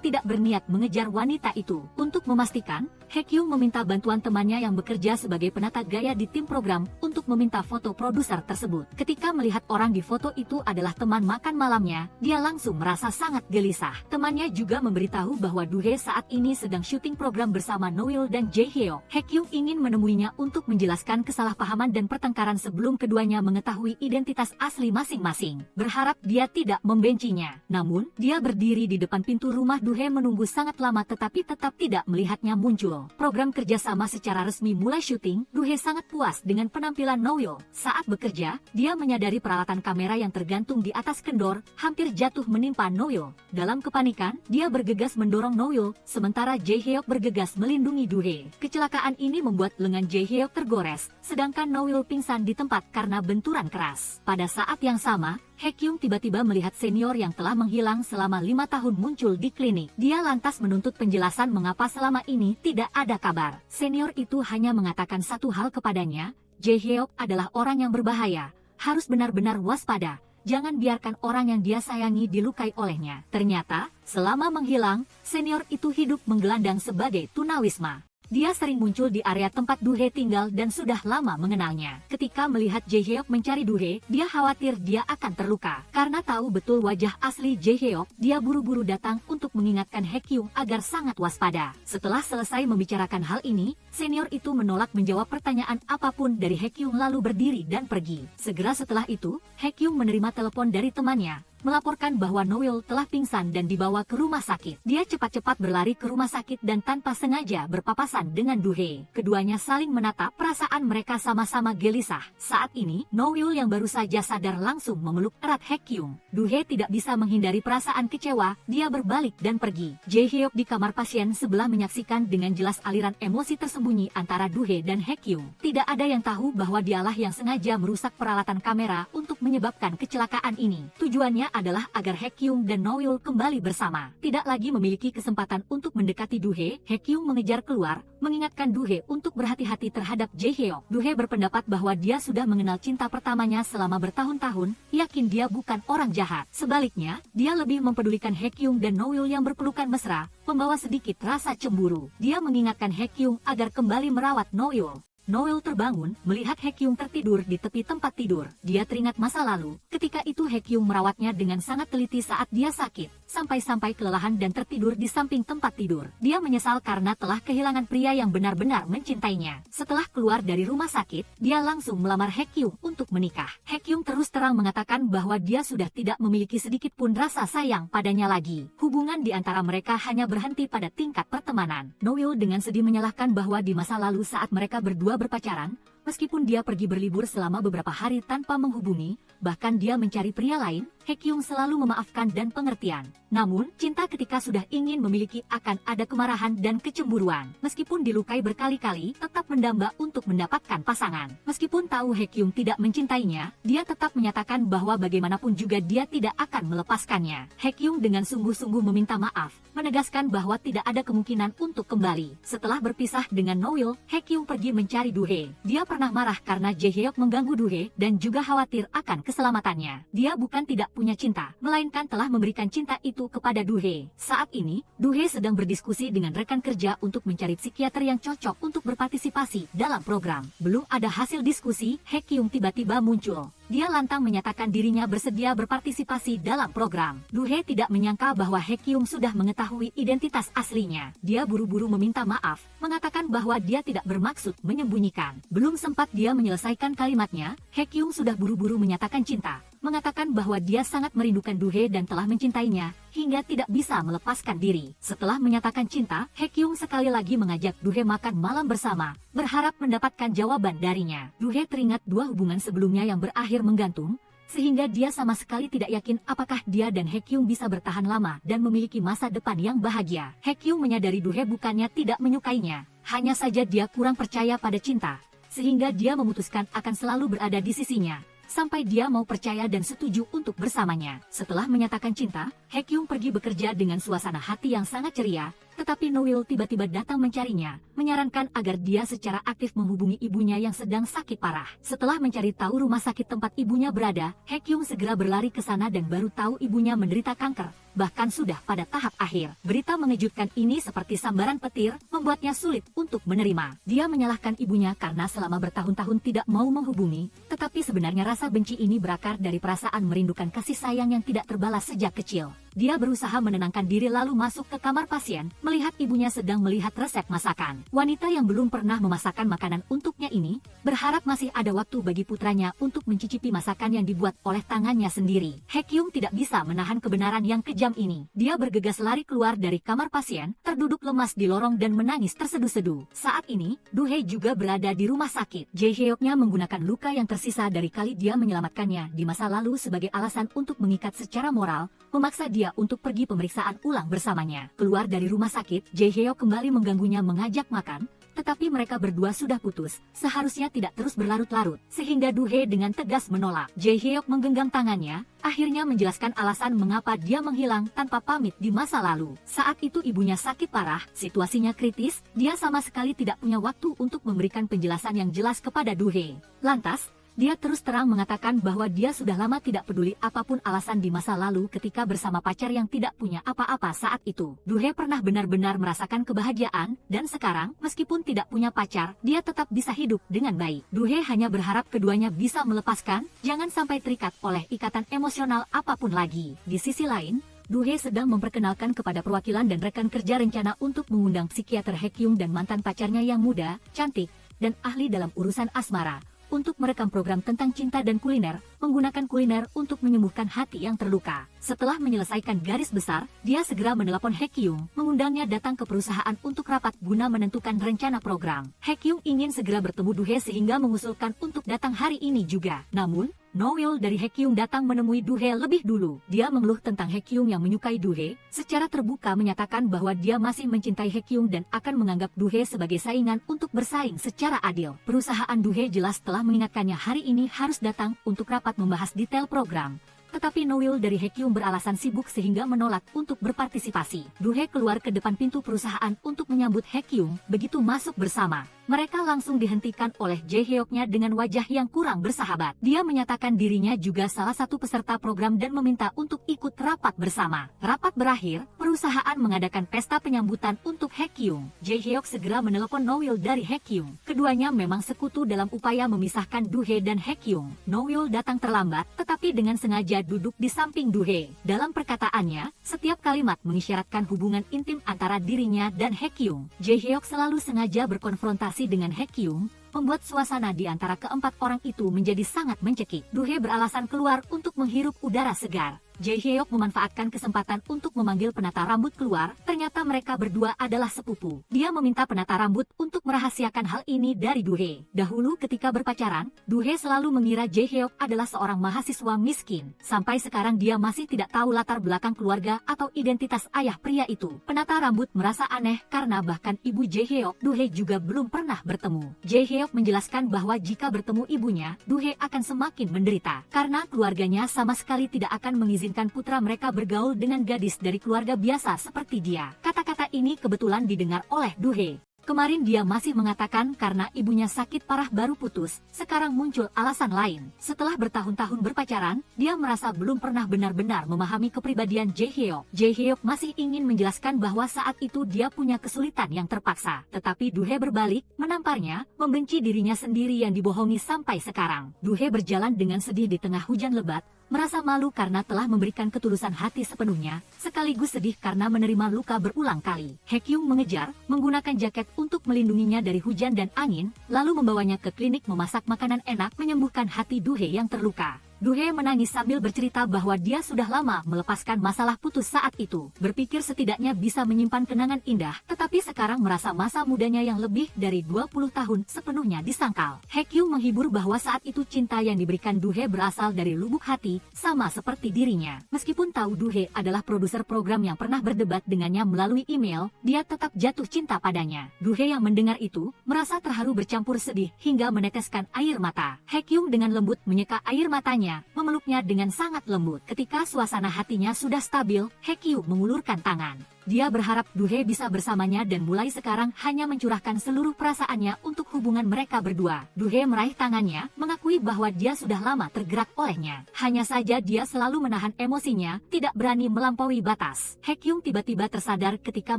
tidak berniat mengejar wanita itu. Untuk memastikan, Haekyung meminta bantuan temannya yang bekerja sebagai penata gaya di tim program untuk meminta foto produser tersebut. Ketika melihat orang di foto itu adalah teman makan malamnya, dia langsung merasa sangat gelisah. Temannya juga memberitahu bahwa Duhe saat ini sedang syuting program bersama Noil dan Jae-hyuk. Haekyung ingin menemuinya untuk menjelaskan kesalahpahaman dan pertengkaran sebelum keduanya mengetahui identitas asli masing-masing. Berharap dia tidak membencinya. Namun, dia berdiri di depan pintu rumah Duhe menunggu sangat lama tetapi tetap tidak melihatnya muncul. Program kerjasama secara resmi mulai syuting, Duhe sangat puas dengan penampilan Noil. Saat bekerja, dia menyadari peralatan kamera yang tergantung di atas kendor hampir jatuh menimpa Noil. Dalam kepanikan, dia bergegas mendorong Noil, sementara Jae-hyuk bergegas melindungi Duhe. Kecelakaan ini membuat lengan Jae-hyuk tergores, sedangkan Noil pingsan di tempat karena benturan keras. Pada saat yang sama, Haekyung tiba-tiba melihat senior yang telah menghilang selama 5 tahun muncul di klinik. Dia lantas menuntut penjelasan mengapa selama ini tidak ada kabar. Senior itu hanya mengatakan satu hal kepadanya, Jae-hyuk adalah orang yang berbahaya, harus benar-benar waspada. Jangan biarkan orang yang dia sayangi dilukai olehnya. Ternyata, selama menghilang, senior itu hidup menggelandang sebagai tunawisma. Dia sering muncul di area tempat Duhe tinggal dan sudah lama mengenalnya. Ketika melihat Jae-hyuk mencari Duhe, dia khawatir dia akan terluka. Karena tahu betul wajah asli Jae-hyuk, dia buru-buru datang untuk mengingatkan Haekyung agar sangat waspada. Setelah selesai membicarakan hal ini, senior itu menolak menjawab pertanyaan apapun dari Haekyung lalu berdiri dan pergi. Segera setelah itu, Haekyung menerima telepon dari temannya, melaporkan bahwa Noil telah pingsan dan dibawa ke rumah sakit. Dia cepat-cepat berlari ke rumah sakit dan tanpa sengaja berpapasan dengan Duhe. Keduanya saling menatap, perasaan mereka sama-sama gelisah. Saat ini, Noil yang baru saja sadar langsung memeluk erat Haekyung. Duhe tidak bisa menghindari perasaan kecewa, dia berbalik dan pergi. Jae-hyuk di kamar pasien sebelah menyaksikan dengan jelas aliran emosi tersembunyi antara Duhe dan Haekyung. Tidak ada yang tahu bahwa dialah yang sengaja merusak peralatan kamera untuk menyebabkan kecelakaan ini. Tujuannya adalah agar Haekyung dan Noil kembali bersama. Tidak lagi memiliki kesempatan untuk mendekati Duhe, Haekyung mengejar keluar, mengingatkan Duhe untuk berhati-hati terhadap Jae-hyuk. Duhe berpendapat bahwa dia sudah mengenal cinta pertamanya selama bertahun-tahun, yakin dia bukan orang jahat. Sebaliknya, dia lebih mempedulikan Haekyung dan Noil yang berpelukan mesra, membawa sedikit rasa cemburu. Dia mengingatkan Haekyung agar kembali merawat Noil. Noil terbangun, melihat Haekyung tertidur di tepi tempat tidur. Dia teringat masa lalu, ketika itu Haekyung merawatnya dengan sangat teliti saat dia sakit, sampai-sampai kelelahan dan tertidur di samping tempat tidur. Dia menyesal karena telah kehilangan pria yang benar-benar mencintainya. Setelah keluar dari rumah sakit, dia langsung melamar Haekyung untuk menikah. Haekyung terus terang mengatakan bahwa dia sudah tidak memiliki sedikit pun rasa sayang padanya lagi. Hubungan di antara mereka hanya berhenti pada tingkat pertemanan. Noil dengan sedih menyalahkan bahwa di masa lalu saat mereka berdua berpacaran, Meskipun dia pergi berlibur selama beberapa hari tanpa menghubungi, bahkan dia mencari pria lain, Haekyung selalu memaafkan dan pengertian. Namun, cinta ketika sudah ingin memiliki akan ada kemarahan dan kecemburuan. Meskipun dilukai berkali-kali, tetap mendamba untuk mendapatkan pasangan. Meskipun tahu Haekyung tidak mencintainya, dia tetap menyatakan bahwa bagaimanapun juga dia tidak akan melepaskannya. Haekyung dengan sungguh-sungguh meminta maaf, menegaskan bahwa tidak ada kemungkinan untuk kembali. Setelah berpisah dengan Noil, Haekyung pergi mencari Duhe. Dia pernah marah karena Jaehyuk mengganggu Duhe dan juga khawatir akan keselamatannya. Dia bukan tidak punya cinta, melainkan telah memberikan cinta itu kepada Duhe. Saat ini, Duhe sedang berdiskusi dengan rekan kerja untuk mencari psikiater yang cocok untuk berpartisipasi dalam program. Belum ada hasil diskusi, Haekyung tiba-tiba muncul. Dia lantang menyatakan dirinya bersedia berpartisipasi dalam program. Duhe tidak menyangka bahwa Haekyung sudah mengetahui identitas aslinya. Dia buru-buru meminta maaf, mengatakan bahwa dia tidak bermaksud menyembunyikan. Belum sempat dia menyelesaikan kalimatnya, Haekyung sudah buru-buru menyatakan cinta, mengatakan bahwa dia sangat merindukan Duhe dan telah mencintainya, hingga tidak bisa melepaskan diri. Setelah menyatakan cinta, Haekyung sekali lagi mengajak Duhe makan malam bersama, berharap mendapatkan jawaban darinya. Duhe teringat dua hubungan sebelumnya yang berakhir menggantung, sehingga dia sama sekali tidak yakin apakah dia dan Haekyung bisa bertahan lama dan memiliki masa depan yang bahagia. Haekyung menyadari Duhe bukannya tidak menyukainya, hanya saja dia kurang percaya pada cinta, sehingga dia memutuskan akan selalu berada di sisinya, sampai dia mau percaya dan setuju untuk bersamanya. Setelah menyatakan cinta, Haekyung pergi bekerja dengan suasana hati yang sangat ceria, tetapi Noil tiba-tiba datang mencarinya, menyarankan agar dia secara aktif menghubungi ibunya yang sedang sakit parah. Setelah mencari tahu rumah sakit tempat ibunya berada, Haekyung segera berlari ke sana dan baru tahu ibunya menderita kanker, bahkan sudah pada tahap akhir. Berita mengejutkan ini seperti sambaran petir, membuatnya sulit untuk menerima. Dia menyalahkan ibunya karena selama bertahun-tahun tidak mau menghubungi, tetapi sebenarnya rasa benci ini berakar dari perasaan merindukan kasih sayang yang tidak terbalas sejak kecil. Dia berusaha menenangkan diri lalu masuk ke kamar pasien, melihat ibunya sedang melihat resep masakan. Wanita yang belum pernah memasakkan makanan untuknya ini, berharap masih ada waktu bagi putranya untuk mencicipi masakan yang dibuat oleh tangannya sendiri. Haekyung tidak bisa menahan kebenaran yang kejam ini. Dia bergegas lari keluar dari kamar pasien, terduduk lemas di lorong dan menangis terseduh-seduh. Saat ini, Duhe juga berada di rumah sakit. Jaehyuknya menggunakan luka yang tersisa dari kali dia menyelamatkannya di masa lalu sebagai alasan untuk mengikat secara moral, memaksa dia untuk pergi pemeriksaan ulang bersamanya. Keluar dari rumah sakit, Jaehyuk kembali mengganggunya mengajak makan, tetapi mereka berdua sudah putus, seharusnya tidak terus berlarut-larut, sehingga Duhe dengan tegas menolak. Jaehyuk menggenggam tangannya, akhirnya menjelaskan alasan mengapa dia menghilang tanpa pamit di masa lalu. Saat itu ibunya sakit parah, situasinya kritis, dia sama sekali tidak punya waktu untuk memberikan penjelasan yang jelas kepada Duhe. Lantas, dia terus terang mengatakan bahwa dia sudah lama tidak peduli apapun alasan di masa lalu ketika bersama pacar yang tidak punya apa-apa saat itu. Duhe pernah benar-benar merasakan kebahagiaan, dan sekarang, meskipun tidak punya pacar, dia tetap bisa hidup dengan baik. Duhe hanya berharap keduanya bisa melepaskan, jangan sampai terikat oleh ikatan emosional apapun lagi. Di sisi lain, Duhe sedang memperkenalkan kepada perwakilan dan rekan kerja rencana untuk mengundang psikiater Haekyung dan mantan pacarnya yang muda, cantik, dan ahli dalam urusan asmara, untuk merekam program tentang cinta dan kuliner, menggunakan kuliner untuk menyembuhkan hati yang terluka. Setelah menyelesaikan garis besar, dia segera menelepon Haekyung, mengundangnya datang ke perusahaan untuk rapat guna menentukan rencana program. Haekyung ingin segera bertemu Duhe sehingga mengusulkan untuk datang hari ini juga. Namun, Noil dari Haekyung datang menemui Duhe lebih dulu. Dia mengeluh tentang Haekyung yang menyukai Duhe, secara terbuka menyatakan bahwa dia masih mencintai Haekyung dan akan menganggap Duhe sebagai saingan untuk bersaing secara adil. Perusahaan Duhe jelas telah mengingatkannya hari ini harus datang untuk rapat membahas detail program. Tetapi Noil dari Haekyung beralasan sibuk sehingga menolak untuk berpartisipasi. Duhe keluar ke depan pintu perusahaan untuk menyambut Haekyung. Begitu masuk bersama, mereka langsung dihentikan oleh Jaehyuknya dengan wajah yang kurang bersahabat. Dia menyatakan dirinya juga salah satu peserta program dan meminta untuk ikut rapat bersama. Rapat berakhir, perusahaan mengadakan pesta penyambutan untuk Haekyung. Jaehyuk segera menelepon Noil dari Haekyung. Keduanya memang sekutu dalam upaya memisahkan Duhe dan Haekyung. Noil datang terlambat, tetapi dengan sengaja duduk di samping Duhe. Dalam perkataannya, setiap kalimat mengisyaratkan hubungan intim antara dirinya dan Haekyung. Jaehyuk selalu sengaja berkonfrontasi dengan Haekyung, membuat suasana di antara keempat orang itu menjadi sangat mencekik. Duhe beralasan keluar untuk menghirup udara segar. Jae-hyuk memanfaatkan kesempatan untuk memanggil penata rambut keluar. Ternyata mereka berdua adalah sepupu. Dia meminta penata rambut untuk merahasiakan hal ini dari Do-hye. Dahulu ketika berpacaran, Do-hye selalu mengira Jae-hyuk adalah seorang mahasiswa miskin. Sampai sekarang dia masih tidak tahu latar belakang keluarga atau identitas ayah pria itu. Penata rambut merasa aneh karena bahkan ibu Jae-hyuk, Do-hye juga belum pernah bertemu. Jae-hyuk menjelaskan bahwa jika bertemu ibunya, Do-hye akan semakin menderita karena keluarganya sama sekali tidak akan mengizinkan putra mereka bergaul dengan gadis dari keluarga biasa seperti dia. Kata-kata ini kebetulan didengar oleh Do-hye. Kemarin dia masih mengatakan karena ibunya sakit parah baru putus, sekarang muncul alasan lain. Setelah bertahun-tahun berpacaran, dia merasa belum pernah benar-benar memahami kepribadian Jae-hyuk. Jae-hyuk masih ingin menjelaskan bahwa saat itu dia punya kesulitan yang terpaksa. Tetapi Do-hye berbalik, menamparnya, membenci dirinya sendiri yang dibohongi sampai sekarang. Do-hye berjalan dengan sedih di tengah hujan lebat, merasa malu karena telah memberikan ketulusan hati sepenuhnya, sekaligus sedih karena menerima luka berulang kali. Haekyung mengejar, menggunakan jaket untuk melindunginya dari hujan dan angin, lalu membawanya ke klinik memasak makanan enak menyembuhkan hati Do-hye yang terluka. Do-hye menangis sambil bercerita bahwa dia sudah lama melepaskan masalah putus saat itu. Berpikir setidaknya bisa menyimpan kenangan indah, tetapi sekarang merasa masa mudanya yang lebih dari 20 tahun sepenuhnya disangkal. Haekyung menghibur bahwa saat itu cinta yang diberikan Do-hye berasal dari lubuk hati, sama seperti dirinya. Meskipun tahu Do-hye adalah produser program yang pernah berdebat dengannya melalui email, dia tetap jatuh cinta padanya. Do-hye yang mendengar itu, merasa terharu bercampur sedih hingga meneteskan air mata. Haekyung dengan lembut menyeka air matanya, memeluknya dengan sangat lembut. Ketika suasana hatinya sudah stabil, Haekyung mengulurkan tangan. Dia berharap Do-hye bisa bersamanya dan mulai sekarang hanya mencurahkan seluruh perasaannya untuk hubungan mereka berdua. Do-hye meraih tangannya, mengakui bahwa dia sudah lama tergerak olehnya. Hanya saja dia selalu menahan emosinya, tidak berani melampaui batas. Haekyung tiba-tiba tersadar ketika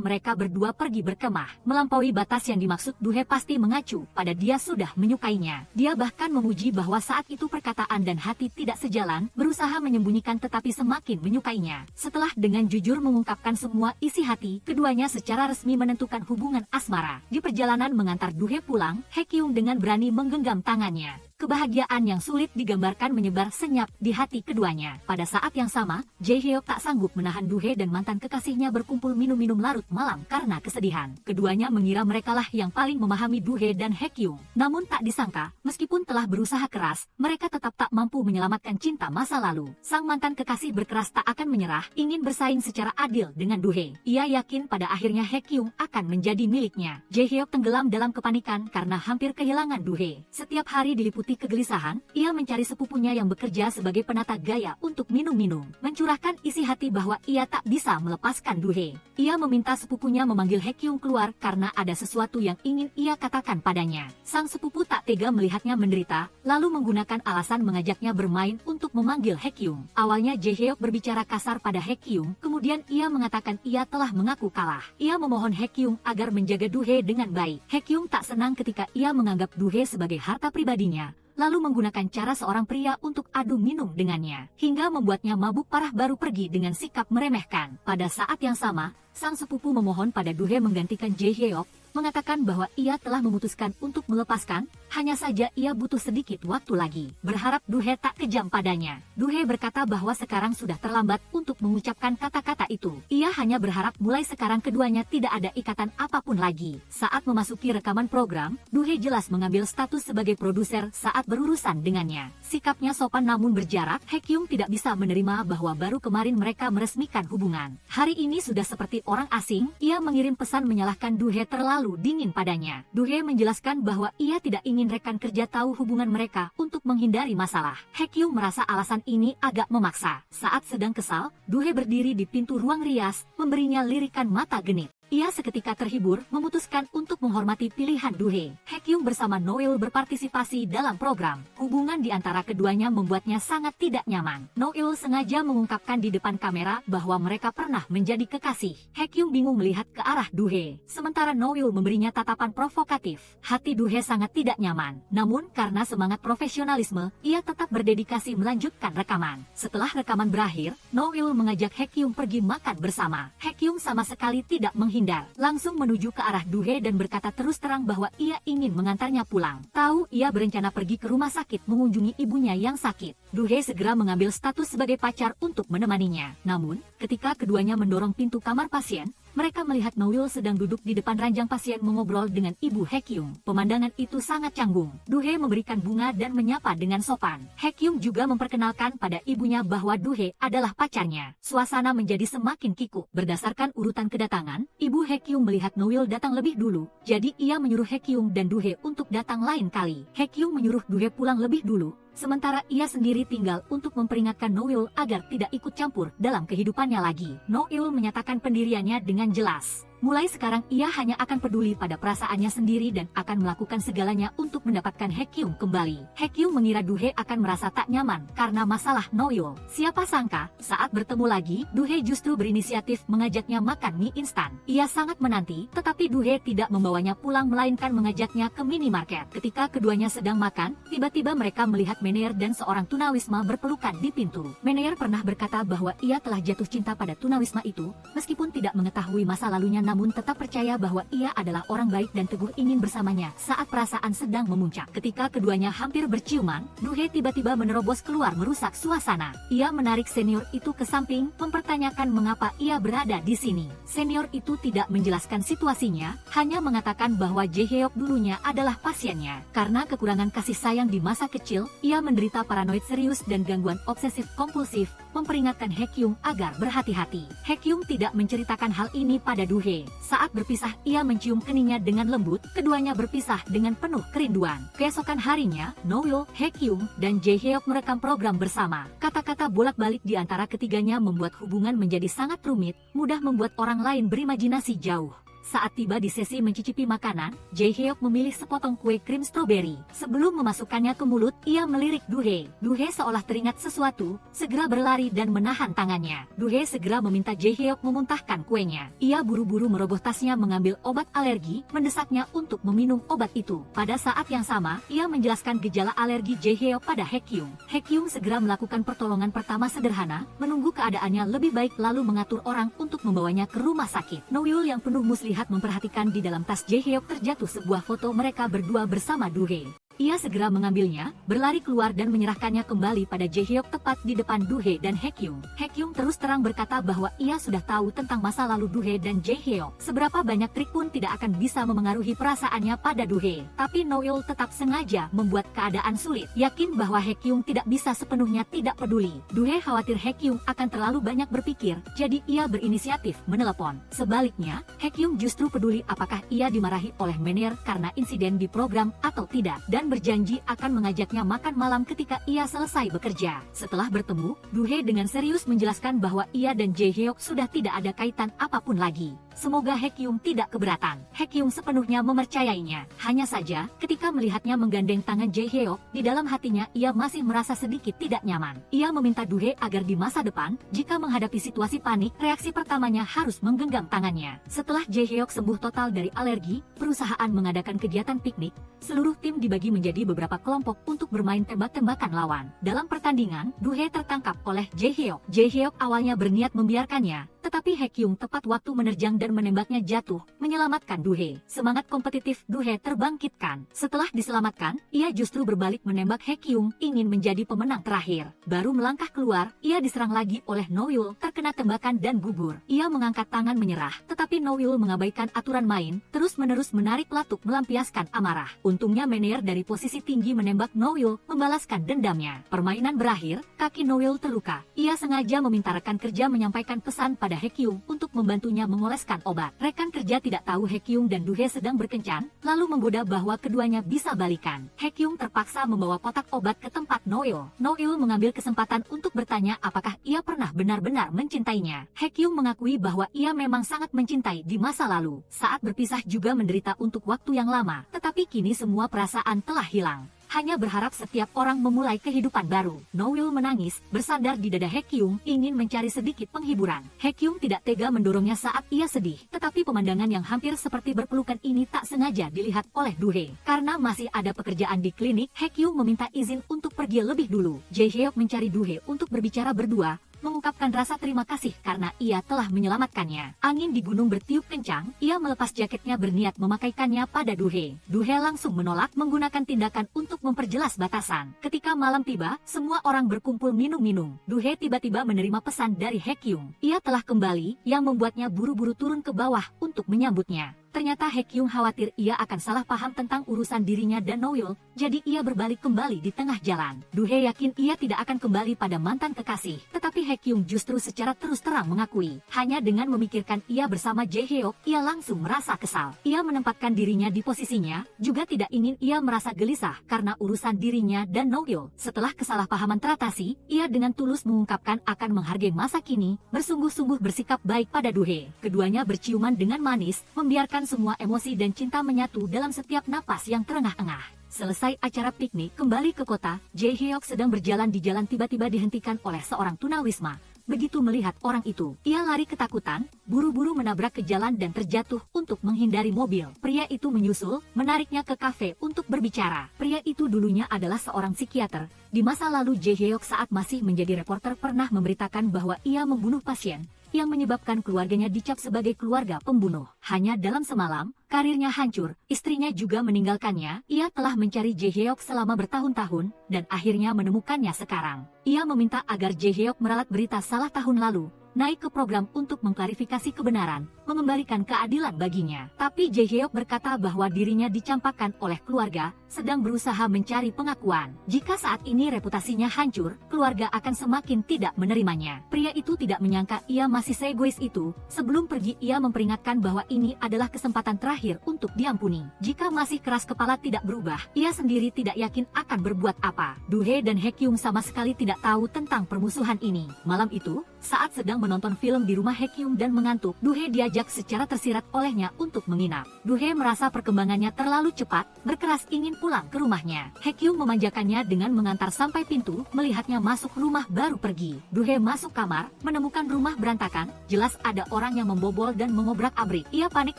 mereka berdua pergi berkemah. Melampaui batas yang dimaksud Do-hye pasti mengacu pada dia sudah menyukainya. Dia bahkan memuji bahwa saat itu perkataan dan hati tidak sejalan, berusaha menyembunyikan tetapi semakin menyukainya. Setelah dengan jujur mengungkapkan semua isi hati, keduanya secara resmi menentukan hubungan asmara. Di perjalanan mengantar Do-hye pulang, Haekyung dengan berani menggenggam tangannya. Kebahagiaan yang sulit digambarkan menyebar senyap di hati keduanya. Pada saat yang sama, Jae-hyuk tak sanggup menahan Do-hye dan mantan kekasihnya berkumpul minum-minum larut malam karena kesedihan. Keduanya mengira merekalah yang paling memahami Do-hye dan Haekyung. Namun tak disangka, meskipun telah berusaha keras, mereka tetap tak mampu menyelamatkan cinta masa lalu. Sang mantan kekasih berkeras tak akan menyerah, ingin bersaing secara adil dengan Do-hye. Ia yakin pada akhirnya Haekyung akan menjadi miliknya. Jae-hyuk tenggelam dalam kepanikan karena hampir kehilangan Do-hye. Setiap hari diliputi kegelisahan, ia mencari sepupunya yang bekerja sebagai penata gaya untuk minum-minum, mencurahkan isi hati bahwa ia tak bisa melepaskan Do-hye. Ia meminta sepupunya memanggil Haekyung keluar karena ada sesuatu yang ingin ia katakan padanya. Sang sepupu tak tega melihatnya menderita, lalu menggunakan alasan mengajaknya bermain untuk memanggil Haekyung. Awalnya Jae-hyuk berbicara kasar pada Haekyung, kemudian ia mengatakan ia telah mengaku kalah. Ia memohon Haekyung agar menjaga Do-hye dengan baik. Haekyung tak senang ketika ia menganggap Do-hye sebagai harta pribadinya, lalu menggunakan cara seorang pria untuk adu minum dengannya, hingga membuatnya mabuk parah baru pergi dengan sikap meremehkan. Pada saat yang sama, sang sepupu memohon pada Do-hye menggantikan Jae-hyuk, mengatakan bahwa ia telah memutuskan untuk melepaskan, hanya saja ia butuh sedikit waktu lagi. Berharap Do-hye tak kejam padanya. Do-hye berkata bahwa sekarang sudah terlambat untuk mengucapkan kata-kata itu. Ia hanya berharap mulai sekarang keduanya tidak ada ikatan apapun lagi. Saat memasuki rekaman program, Do-hye jelas mengambil status sebagai produser saat berurusan dengannya. Sikapnya sopan namun berjarak. Haekyung tidak bisa menerima bahwa baru kemarin mereka meresmikan hubungan. Hari ini sudah seperti orang asing. Ia mengirim pesan menyalahkan Do-hye terlalu dingin padanya. Do-hye menjelaskan bahwa ia tidak ingin rekan kerja tahu hubungan mereka untuk menghindari masalah. Haekyung merasa alasan ini agak memaksa. Saat sedang kesal, Do-hye berdiri di pintu ruang rias, memberinya lirikan mata genit. Ia seketika terhibur, memutuskan untuk menghormati pilihan Do-hye. Haekyung bersama Noeul berpartisipasi dalam program. Hubungan di antara keduanya membuatnya sangat tidak nyaman. Noeul sengaja mengungkapkan di depan kamera bahwa mereka pernah menjadi kekasih. Haekyung bingung melihat ke arah Do-hye, sementara Noeul memberinya tatapan provokatif. Hati Do-hye sangat tidak nyaman. Namun karena semangat profesionalisme, ia tetap berdedikasi melanjutkan rekaman. Setelah rekaman berakhir, Noeul mengajak Haekyung pergi makan bersama. Haekyung sama sekali tidak menghindari menghindar, langsung menuju ke arah Duhe dan berkata terus terang bahwa ia ingin mengantarnya pulang. Tahu ia berencana pergi ke rumah sakit mengunjungi ibunya yang sakit. Duhe segera mengambil status sebagai pacar untuk menemaninya. Namun, ketika keduanya mendorong pintu kamar pasien, mereka melihat Noil sedang duduk di depan ranjang pasien mengobrol dengan ibu Haekyung. Pemandangan itu sangat canggung. Duhe memberikan bunga dan menyapa dengan sopan. Haekyung juga memperkenalkan pada ibunya bahwa Duhe adalah pacarnya. Suasana menjadi semakin kikuk. Berdasarkan urutan kedatangan, ibu Haekyung melihat Noil datang lebih dulu, jadi ia menyuruh Haekyung dan Duhe untuk datang lain kali. Haekyung menyuruh Duhe pulang lebih dulu, sementara ia sendiri tinggal untuk memperingatkan Noil agar tidak ikut campur dalam kehidupannya lagi. Noil menyatakan pendiriannya dengan jelas. Mulai sekarang ia hanya akan peduli pada perasaannya sendiri dan akan melakukan segalanya untuk mendapatkan Haekyung kembali. Haekyung mengira Duhe akan merasa tak nyaman karena masalah Noil. Siapa sangka, saat bertemu lagi, Duhe justru berinisiatif mengajaknya makan mie instan. Ia sangat menanti, tetapi Duhe tidak membawanya pulang melainkan mengajaknya ke minimarket. Ketika keduanya sedang makan, tiba-tiba mereka melihat Meneer dan seorang tunawisma berpelukan di pintu. Meneer pernah berkata bahwa ia telah jatuh cinta pada tunawisma itu, meskipun tidak mengetahui masa lalunya namun tetap percaya bahwa ia adalah orang baik dan teguh ingin bersamanya saat perasaan sedang memuncak. Ketika keduanya hampir berciuman, Duhe tiba-tiba menerobos keluar merusak suasana. Ia menarik senior itu ke samping, mempertanyakan mengapa ia berada di sini. Senior itu tidak menjelaskan situasinya, hanya mengatakan bahwa Jaehyuk dulunya adalah pasiennya. Karena kekurangan kasih sayang di masa kecil, ia menderita paranoid serius dan gangguan obsesif kompulsif, memperingatkan Haekyung agar berhati-hati. Haekyung tidak menceritakan hal ini pada Duhe. Saat berpisah, ia mencium keningnya dengan lembut, keduanya berpisah dengan penuh kerinduan. Keesokan harinya, Noil, Haekyung, dan Jaehyuk merekam program bersama. Kata-kata bolak-balik di antara ketiganya membuat hubungan menjadi sangat rumit, mudah membuat orang lain berimajinasi jauh. Saat tiba di sesi mencicipi makanan, Jaehyuk memilih sepotong kue krim stroberi. Sebelum memasukkannya ke mulut, ia melirik Duhe. Duhe seolah teringat sesuatu, segera berlari dan menahan tangannya. Duhe segera meminta Jaehyuk memuntahkan kuenya. Ia buru-buru merogoh tasnya mengambil obat alergi, mendesaknya untuk meminum obat itu. Pada saat yang sama, ia menjelaskan gejala alergi Jaehyuk pada Haekyung. Haekyung segera melakukan pertolongan pertama sederhana, menunggu keadaannya lebih baik lalu mengatur orang untuk membawanya ke rumah sakit. Noil yang penuh muslihat memperhatikan di dalam tas Jaehyuk terjatuh sebuah foto mereka berdua bersama Duhe. Ia segera mengambilnya, berlari keluar dan menyerahkannya kembali pada Jaehyuk tepat di depan Duhe dan Haekyung. Haekyung terus terang berkata bahwa ia sudah tahu tentang masa lalu Duhe dan Jaehyuk. Seberapa banyak trik pun tidak akan bisa memengaruhi perasaannya pada Duhe. Tapi Noil tetap sengaja membuat keadaan sulit. Yakin bahwa Haekyung tidak bisa sepenuhnya tidak peduli. Duhe khawatir Haekyung akan terlalu banyak berpikir, jadi ia berinisiatif menelepon. Sebaliknya, Haekyung justru peduli apakah ia dimarahi oleh Meneer karena insiden di program atau tidak, dan berjanji akan mengajaknya makan malam ketika ia selesai bekerja. Setelah bertemu, Duhe dengan serius menjelaskan bahwa ia dan Jaehyuk sudah tidak ada kaitan apapun lagi. Semoga Haekyung tidak keberatan. Haekyung sepenuhnya mempercayainya. Hanya saja, ketika melihatnya menggandeng tangan Jaehyuk, di dalam hatinya ia masih merasa sedikit tidak nyaman. Ia meminta Duhe agar di masa depan, jika menghadapi situasi panik, reaksi pertamanya harus menggenggam tangannya. Setelah Jaehyuk sembuh total dari alergi, perusahaan mengadakan kegiatan piknik. Seluruh tim dibagi menjadi beberapa kelompok untuk bermain tembak-tembakan lawan. Dalam pertandingan, Duhe tertangkap oleh Jaehyuk. Jaehyuk awalnya berniat membiarkannya, tetapi Haekyung tepat waktu menerjang dan menembaknya jatuh, menyelamatkan Duhe. Semangat kompetitif Duhe terbangkitkan. Setelah diselamatkan, ia justru berbalik menembak Haekyung, ingin menjadi pemenang terakhir. Baru melangkah keluar, ia diserang lagi oleh Noil, terkena tembakan dan gugur. Ia mengangkat tangan menyerah, tetapi Noil mengabaikan aturan main, terus-menerus menarik pelatuk melampiaskan amarah. Untungnya Meneer dari posisi tinggi menembak Noil, membalaskan dendamnya. Permainan berakhir, kaki Noil terluka. Ia sengaja meminta rekan kerja menyampaikan pesan pada Haekyung untuk membantunya mengoleskan obat. Rekan kerja tidak tahu Haekyung dan Duhe sedang berkencan, lalu menggoda bahwa keduanya bisa balikan. Haekyung terpaksa membawa kotak obat ke tempat Noil. Noil mengambil kesempatan untuk bertanya apakah ia pernah benar-benar mencintainya. Haekyung mengakui bahwa ia memang sangat mencintai di masa lalu. Saat berpisah juga menderita untuk waktu yang lama, tetapi kini semua perasaan telah hilang. Hanya berharap setiap orang memulai kehidupan baru. Noil menangis, bersandar di dada Haekyung, ingin mencari sedikit penghiburan. Haekyung tidak tega mendorongnya saat ia sedih, tetapi pemandangan yang hampir seperti berpelukan ini tak sengaja dilihat oleh Duhe. Karena masih ada pekerjaan di klinik, Haekyung meminta izin untuk pergi lebih dulu. Jaehyuk mencari Duhe untuk berbicara berdua, mengungkapkan rasa terima kasih karena ia telah menyelamatkannya. Angin di gunung bertiup kencang, ia melepas jaketnya berniat memakaikannya pada Duhe. Duhe langsung menolak menggunakan tindakan untuk memperjelas batasan. Ketika malam tiba, semua orang berkumpul minum-minum. Duhe tiba-tiba menerima pesan dari Haekyung. Ia telah kembali, yang membuatnya buru-buru turun ke bawah untuk menyambutnya. Ternyata Haekyung khawatir ia akan salah paham tentang urusan dirinya dan Noyul, jadi ia berbalik kembali di tengah jalan. Duhe yakin ia tidak akan kembali pada mantan kekasih, tetapi Haekyung justru secara terus terang mengakui. Hanya dengan memikirkan ia bersama Jaehyuk, ia langsung merasa kesal. Ia menempatkan dirinya di posisinya, juga tidak ingin ia merasa gelisah karena urusan dirinya dan Noyul. Setelah kesalahpahaman teratasi, ia dengan tulus mengungkapkan akan menghargai masa kini, bersungguh-sungguh bersikap baik pada Duhe. Keduanya berciuman dengan manis, membiarkan semua emosi dan cinta menyatu dalam setiap napas yang terengah-engah. Selesai acara piknik kembali ke kota, Jaehyuk sedang berjalan di jalan tiba-tiba dihentikan oleh seorang tunawisma. Begitu melihat orang itu, ia lari ketakutan, buru-buru menabrak ke jalan dan terjatuh untuk menghindari mobil. Pria itu menyusul, menariknya ke kafe untuk berbicara. Pria itu dulunya adalah seorang psikiater. Di masa lalu Jaehyuk saat masih menjadi reporter pernah memberitakan bahwa ia membunuh pasien, yang menyebabkan keluarganya dicap sebagai keluarga pembunuh. Hanya dalam semalam, karirnya hancur, istrinya juga meninggalkannya. Ia telah mencari Jaehyuk selama bertahun-tahun, dan akhirnya menemukannya sekarang. Ia meminta agar Jaehyuk meralat berita salah tahun lalu, naik ke program untuk mengklarifikasi kebenaran, mengembalikan keadilan baginya. Tapi Jaehyuk berkata bahwa dirinya dicampakkan oleh keluarga, sedang berusaha mencari pengakuan. Jika saat ini reputasinya hancur, keluarga akan semakin tidak menerimanya. Pria itu tidak menyangka ia masih seegois itu. Sebelum pergi ia memperingatkan bahwa ini adalah kesempatan terakhir untuk diampuni. Jika masih keras kepala tidak berubah, ia sendiri tidak yakin akan berbuat apa. Duhe dan Haekyung sama sekali tidak tahu tentang permusuhan ini. Malam itu, saat sedang menonton film di rumah Haekyung dan mengantuk, Duhe diajak secara tersirat olehnya untuk menginap. Duhe merasa perkembangannya terlalu cepat, berkeras ingin pulang ke rumahnya. Haekyung memanjakannya dengan mengantar sampai pintu, melihatnya masuk rumah baru pergi. Duhe masuk kamar, menemukan rumah berantakan, jelas ada orang yang membobol dan mengobrak-abrik. Ia panik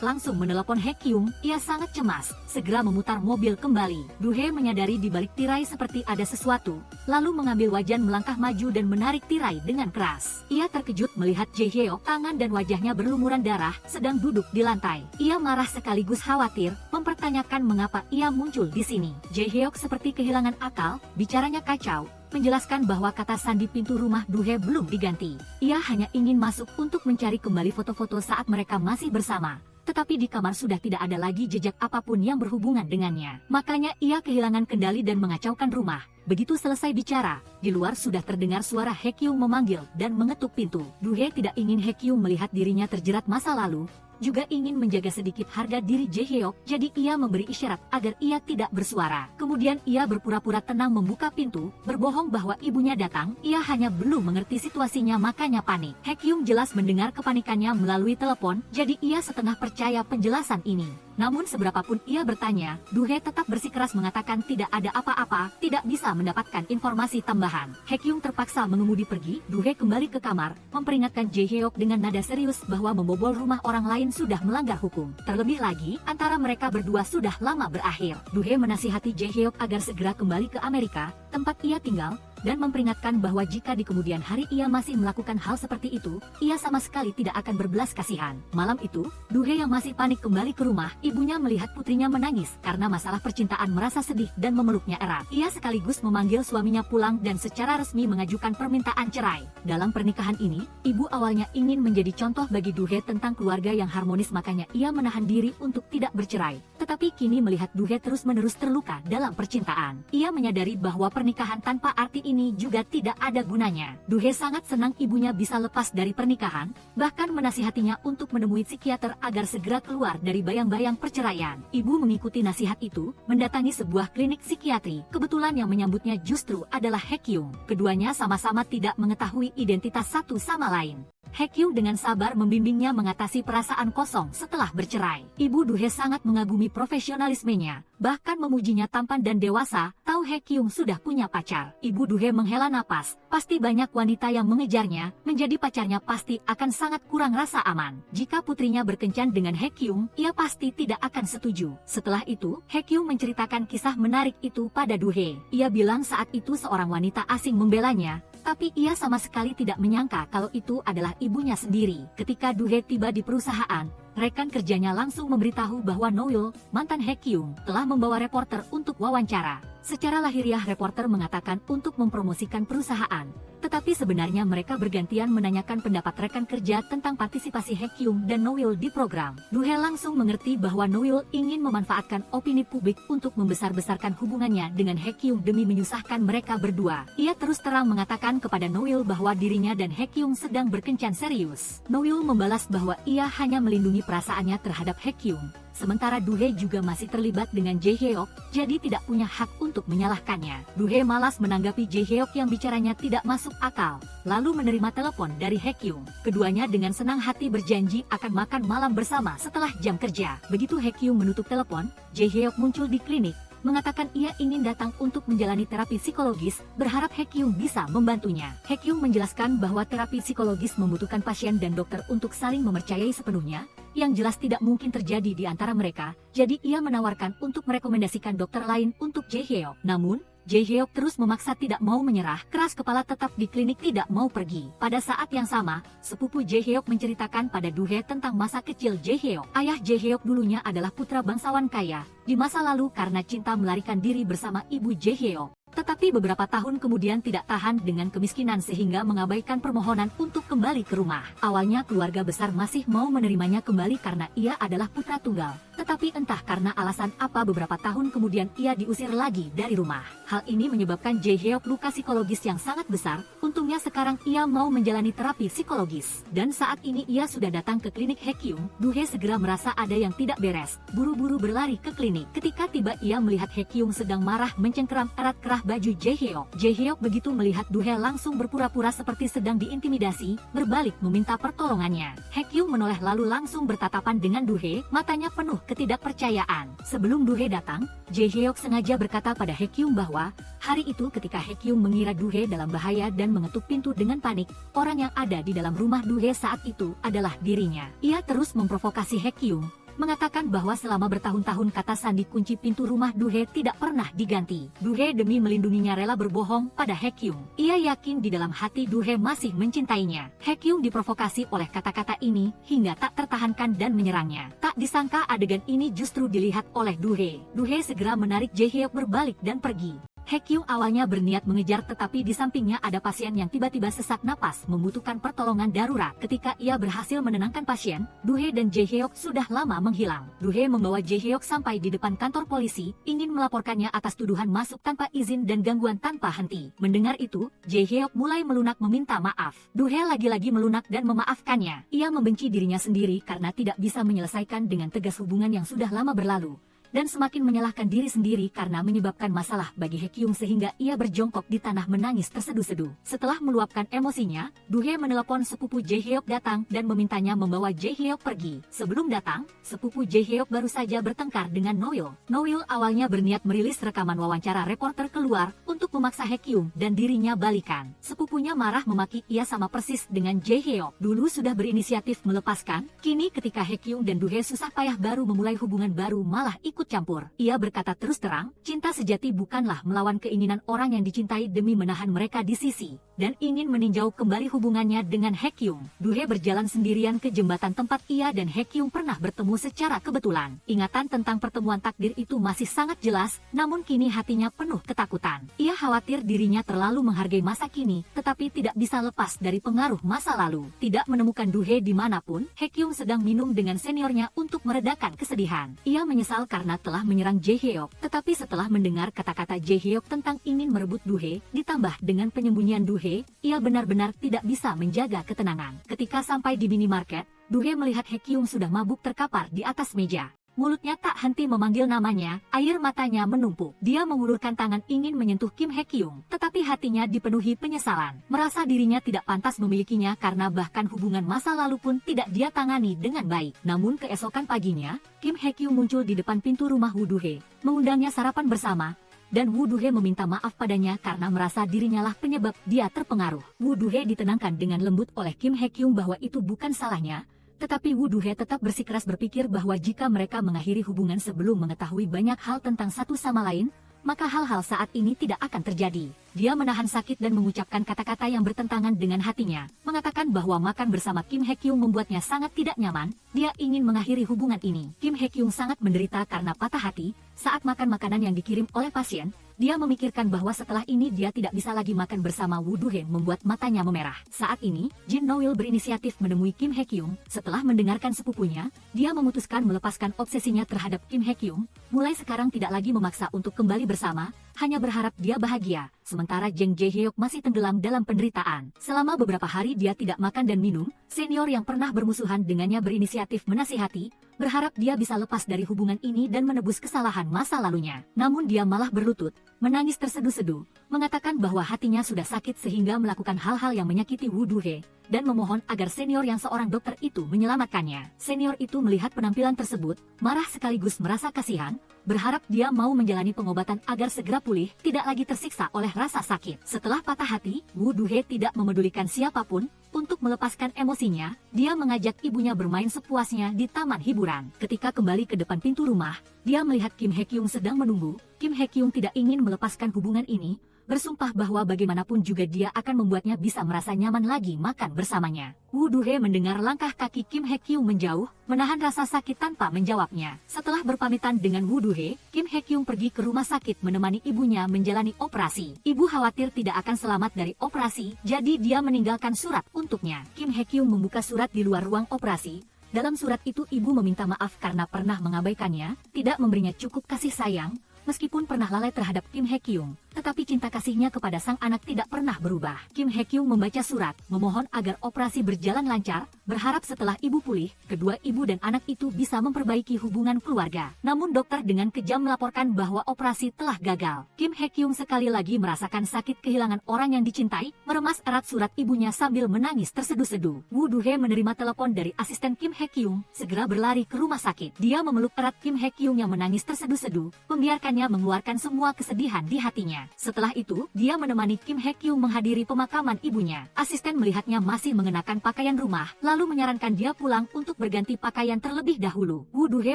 langsung menelepon Haekyung, ia sangat cemas, segera memutar mobil kembali. Duhe menyadari di balik tirai seperti ada sesuatu, lalu mengambil wajan melangkah maju dan menarik tirai dengan keras. Ia terkejut melihat Jaehyuk, tangan dan wajahnya berlumuran darah, sedang duduk di lantai. Ia marah sekaligus khawatir, mempertanyakan mengapa ia muncul di sini. Jaehyuk seperti kehilangan akal, bicaranya kacau, menjelaskan bahwa kata sandi pintu rumah Duhe belum diganti. Ia hanya ingin masuk untuk mencari kembali foto-foto saat mereka masih bersama. Tetapi di kamar sudah tidak ada lagi jejak apapun yang berhubungan dengannya. Makanya ia kehilangan kendali dan mengacaukan rumah. Begitu selesai bicara, di luar sudah terdengar suara Haekyung memanggil dan mengetuk pintu. Duhe tidak ingin Haekyung melihat dirinya terjerat masa lalu, juga ingin menjaga sedikit harga diri Jaehyuk, jadi ia memberi isyarat agar ia tidak bersuara. Kemudian ia berpura-pura tenang membuka pintu, berbohong bahwa ibunya datang. Ia hanya belum mengerti situasinya makanya panik. Haekyung jelas mendengar kepanikannya melalui telepon, jadi ia setengah percaya penjelasan ini. Namun seberapapun ia bertanya, Duhe tetap bersikeras mengatakan tidak ada apa-apa, tidak bisa mendapatkan informasi tambahan. Haekyung terpaksa mengemudi pergi. Duhe kembali ke kamar, memperingatkan Jaehyuk dengan nada serius bahwa membobol rumah orang lain sudah melanggar hukum. Terlebih lagi, antara mereka berdua sudah lama berakhir. Duhe menasihati Jaehyuk agar segera kembali ke Amerika, tempat ia tinggal, dan memperingatkan bahwa jika di kemudian hari ia masih melakukan hal seperti itu, ia sama sekali tidak akan berbelas kasihan. Malam itu, Duhe yang masih panik kembali ke rumah. Ibunya melihat putrinya menangis karena masalah percintaan, merasa sedih dan memeluknya erat. Ia sekaligus memanggil suaminya pulang dan secara resmi mengajukan permintaan cerai. Dalam pernikahan ini, ibu awalnya ingin menjadi contoh bagi Duhe tentang keluarga yang harmonis, makanya ia menahan diri untuk tidak bercerai. Tetapi kini melihat Duhe terus-menerus terluka dalam percintaan, ia menyadari bahwa pernikahan tanpa arti ini juga tidak ada gunanya. Duhe sangat senang ibunya bisa lepas dari pernikahan, bahkan menasihatinya untuk menemui psikiater agar segera keluar dari bayang-bayang perceraian. Ibu mengikuti nasihat itu, mendatangi sebuah klinik psikiatri. Kebetulan yang menyambutnya justru adalah Haekyung. Keduanya sama-sama tidak mengetahui identitas satu sama lain. Haekyung dengan sabar membimbingnya mengatasi perasaan kosong setelah bercerai. Ibu Duhe sangat mengagumi profesionalismenya, bahkan memujinya tampan dan dewasa. Tahu Haekyung sudah punya pacar, Ibu Duhe menghela napas. Pasti banyak wanita yang mengejarnya, menjadi pacarnya pasti akan sangat kurang rasa aman. Jika putrinya berkencan dengan Haekyung, ia pasti tidak akan setuju. Setelah itu, Haekyung menceritakan kisah menarik itu pada Duhe. Ia bilang saat itu seorang wanita asing membelanya, Tapi ia sama sekali tidak menyangka kalau itu adalah ibunya sendiri. Ketika Duhe tiba di perusahaan, rekan kerjanya langsung memberitahu bahwa Noil, mantan Haekyung, telah membawa reporter untuk wawancara. Secara lahiriah reporter mengatakan untuk mempromosikan perusahaan. Tetapi sebenarnya mereka bergantian menanyakan pendapat rekan kerja tentang partisipasi Haekyung dan Noil di program. Duhe langsung mengerti bahwa Noil ingin memanfaatkan opini publik untuk membesar-besarkan hubungannya dengan Haekyung demi menyusahkan mereka berdua. Ia terus terang mengatakan kepada Noil bahwa dirinya dan Haekyung sedang berkencan serius. Noil membalas bahwa ia hanya melindungi perasaannya terhadap Haekyung. Sementara Duhe juga masih terlibat dengan Jaehyuk, jadi tidak punya hak untuk menyalahkannya. Duhe malas menanggapi Jaehyuk yang bicaranya tidak masuk akal, lalu menerima telepon dari Haekyung. Keduanya dengan senang hati berjanji akan makan malam bersama setelah jam kerja. Begitu Haekyung menutup telepon, Jaehyuk muncul di klinik, mengatakan ia ingin datang untuk menjalani terapi psikologis, berharap Haekyung bisa membantunya. Haekyung menjelaskan bahwa terapi psikologis membutuhkan pasien dan dokter untuk saling mempercayai sepenuhnya, yang jelas tidak mungkin terjadi di antara mereka, jadi ia menawarkan untuk merekomendasikan dokter lain untuk Jaehyuk. Namun, Jaehyuk terus memaksa tidak mau menyerah, keras kepala tetap di klinik tidak mau pergi. Pada saat yang sama, sepupu Jaehyuk menceritakan pada Duhe tentang masa kecil Jaehyuk. Ayah Jaehyuk dulunya adalah putra bangsawan kaya, di masa lalu karena cinta melarikan diri bersama ibu Jaehyuk. Tetapi beberapa tahun kemudian tidak tahan dengan kemiskinan sehingga mengabaikan permohonan untuk kembali ke rumah. Awalnya keluarga besar masih mau menerimanya kembali karena ia adalah putra tunggal. Tetapi entah karena alasan apa beberapa tahun kemudian ia diusir lagi dari rumah. Hal ini menyebabkan Jaehyuk luka psikologis yang sangat besar. Untungnya sekarang ia mau menjalani terapi psikologis. Dan saat ini ia sudah datang ke klinik Haekyung. Duhe segera merasa ada yang tidak beres. Buru-buru berlari ke klinik. Ketika tiba ia melihat Haekyung sedang marah mencengkeram erat kerah baju Jaehyuk. Jaehyuk begitu melihat Duhe langsung berpura-pura seperti sedang diintimidasi, berbalik meminta pertolongannya. Haekyung menoleh lalu langsung bertatapan dengan Duhe, matanya penuh ketidakpercayaan. Sebelum Duhe datang, Jaehyuk sengaja berkata pada Haekyung bahwa hari itu ketika Haekyung mengira Duhe dalam bahaya dan mengetuk pintu dengan panik, orang yang ada di dalam rumah Duhe saat itu adalah dirinya. Ia terus memprovokasi Haekyung, mengatakan bahwa selama bertahun-tahun kata sandi kunci pintu rumah Duhe tidak pernah diganti. Duhe demi melindunginya rela berbohong pada Haekyung. Ia yakin di dalam hati Duhe masih mencintainya. Haekyung diprovokasi oleh kata-kata ini hingga tak tertahankan dan menyerangnya. Tak disangka adegan ini justru dilihat oleh Duhe. Duhe segera menarik Jaehyuk berbalik dan pergi. Haekyung awalnya berniat mengejar tetapi di sampingnya ada pasien yang tiba-tiba sesak napas membutuhkan pertolongan darurat. Ketika ia berhasil menenangkan pasien, Duhe dan Jaehyuk sudah lama menghilang. Duhe membawa Jaehyuk sampai di depan kantor polisi, ingin melaporkannya atas tuduhan masuk tanpa izin dan gangguan tanpa henti. Mendengar itu, Jaehyuk mulai melunak meminta maaf. Duhe lagi-lagi melunak dan memaafkannya. Ia membenci dirinya sendiri karena tidak bisa menyelesaikan dengan tegas hubungan yang sudah lama berlalu, dan semakin menyalahkan diri sendiri karena menyebabkan masalah bagi Haekyung sehingga ia berjongkok di tanah menangis terseduh-seduh. Setelah meluapkan emosinya, Duhe menelepon sepupu Jaehyuk datang dan memintanya membawa Jaehyuk pergi. Sebelum datang, sepupu Jaehyuk baru saja bertengkar dengan Noil. Noil awalnya berniat merilis rekaman wawancara reporter keluar untuk memaksa Haekyung dan dirinya balikan. Sepupunya marah memaki ia sama persis dengan Jaehyuk. Dulu sudah berinisiatif melepaskan, kini ketika Haekyung dan Duhe susah payah baru memulai hubungan baru malah ikut campur. Ia berkata terus terang, cinta sejati bukanlah melawan keinginan orang yang dicintai demi menahan mereka di sisi, dan ingin meninjau kembali hubungannya dengan Haekyung. Duhe berjalan sendirian ke jembatan tempat ia dan Haekyung pernah bertemu secara kebetulan. Ingatan tentang pertemuan takdir itu masih sangat jelas, namun kini hatinya penuh ketakutan. Ia khawatir dirinya terlalu menghargai masa kini, tetapi tidak bisa lepas dari pengaruh masa lalu. Tidak menemukan Duhe dimanapun, Haekyung sedang minum dengan seniornya untuk meredakan kesedihan. Ia menyesal karena telah menyerang Jaehyuk, tetapi setelah mendengar kata-kata Jaehyuk tentang ingin merebut Duhe, ditambah dengan penyembunyian Duhe, ia benar-benar tidak bisa menjaga ketenangan. Ketika sampai di minimarket, Duhe melihat Haekyung sudah mabuk terkapar di atas meja. Mulutnya tak henti memanggil namanya, air matanya menumpuk. Dia mengulurkan tangan ingin menyentuh Kim Haekyung, tetapi hatinya dipenuhi penyesalan. Merasa dirinya tidak pantas memilikinya karena bahkan hubungan masa lalu pun tidak dia tangani dengan baik. Namun keesokan paginya, Kim Haekyung muncul di depan pintu rumah Woo Duhe, mengundangnya sarapan bersama, dan Woo Duhe meminta maaf padanya karena merasa dirinya lah penyebab dia terpengaruh. Woo Duhe ditenangkan dengan lembut oleh Kim Haekyung bahwa itu bukan salahnya. Tetapi Woo Duhe tetap bersikeras berpikir bahwa jika mereka mengakhiri hubungan sebelum mengetahui banyak hal tentang satu sama lain, maka hal-hal saat ini tidak akan terjadi. Dia menahan sakit dan mengucapkan kata-kata yang bertentangan dengan hatinya, mengatakan bahwa makan bersama Kim Hye Kyung membuatnya sangat tidak nyaman. Dia ingin mengakhiri hubungan ini. Kim Hye Kyung sangat menderita karena patah hati saat makan makanan yang dikirim oleh pasien. Dia memikirkan bahwa setelah ini dia tidak bisa lagi makan bersama Woo Do-hye, membuat matanya memerah. Saat ini, Jin No-il berinisiatif menemui Kim Hye Kyung. Setelah mendengarkan sepupunya, dia memutuskan melepaskan obsesinya terhadap Kim Hye Kyung. Mulai sekarang tidak lagi memaksa untuk kembali bersama, hanya berharap dia bahagia. Sementara Jang Jae-hyuk masih tenggelam dalam penderitaan. Selama beberapa hari dia tidak makan dan minum. Senior yang pernah bermusuhan dengannya berinisiatif menasihati, berharap dia bisa lepas dari hubungan ini dan menebus kesalahan masa lalunya. Namun dia malah berlutut, menangis terseduh-seduh, mengatakan bahwa hatinya sudah sakit sehingga melakukan hal-hal yang menyakiti Woo Do-hye, dan memohon agar senior yang seorang dokter itu menyelamatkannya. Senior itu melihat penampilan tersebut, marah sekaligus merasa kasihan, berharap dia mau menjalani pengobatan agar segera pulih, tidak lagi tersiksa oleh rasa sakit. Setelah patah hati, Woo Do-hye tidak memedulikan siapapun. Untuk melepaskan emosinya, dia mengajak ibunya bermain sepuasnya di taman hiburan. Ketika kembali ke depan pintu rumah, dia melihat Kim Hye Kyung sedang menunggu. Kim Hye Kyung tidak ingin melepaskan hubungan ini, bersumpah bahwa bagaimanapun juga dia akan membuatnya bisa merasa nyaman lagi makan bersamanya. Woo Do-hye mendengar langkah kaki Kim Hye Kyung menjauh, menahan rasa sakit tanpa menjawabnya. Setelah berpamitan dengan Woo Do-hye, Kim Hye Kyung pergi ke rumah sakit menemani ibunya menjalani operasi. Ibu khawatir tidak akan selamat dari operasi, jadi dia meninggalkan surat untuknya. Kim Hye Kyung membuka surat di luar ruang operasi. Dalam surat itu ibu meminta maaf karena pernah mengabaikannya, tidak memberinya cukup kasih sayang. Meskipun pernah lalai terhadap Kim Hye Kyung, tetapi cinta kasihnya kepada sang anak tidak pernah berubah. Kim Hye Kyung membaca surat, memohon agar operasi berjalan lancar, berharap setelah ibu pulih, kedua ibu dan anak itu bisa memperbaiki hubungan keluarga. Namun dokter dengan kejam melaporkan bahwa operasi telah gagal. Kim Hye Kyung sekali lagi merasakan sakit kehilangan orang yang dicintai, meremas erat surat ibunya sambil menangis terseduh-seduh. Woo Do-hye menerima telepon dari asisten Kim Hye Kyung, segera berlari ke rumah sakit. Dia memeluk erat Kim Hye Kyung yang menangis terseduh-seduh, membiarkan mengeluarkan semua kesedihan di hatinya. Setelah itu, dia menemani Kim Hye Kyung menghadiri pemakaman ibunya. Asisten melihatnya masih mengenakan pakaian rumah, lalu menyarankan dia pulang untuk berganti pakaian terlebih dahulu. Woo Do-hye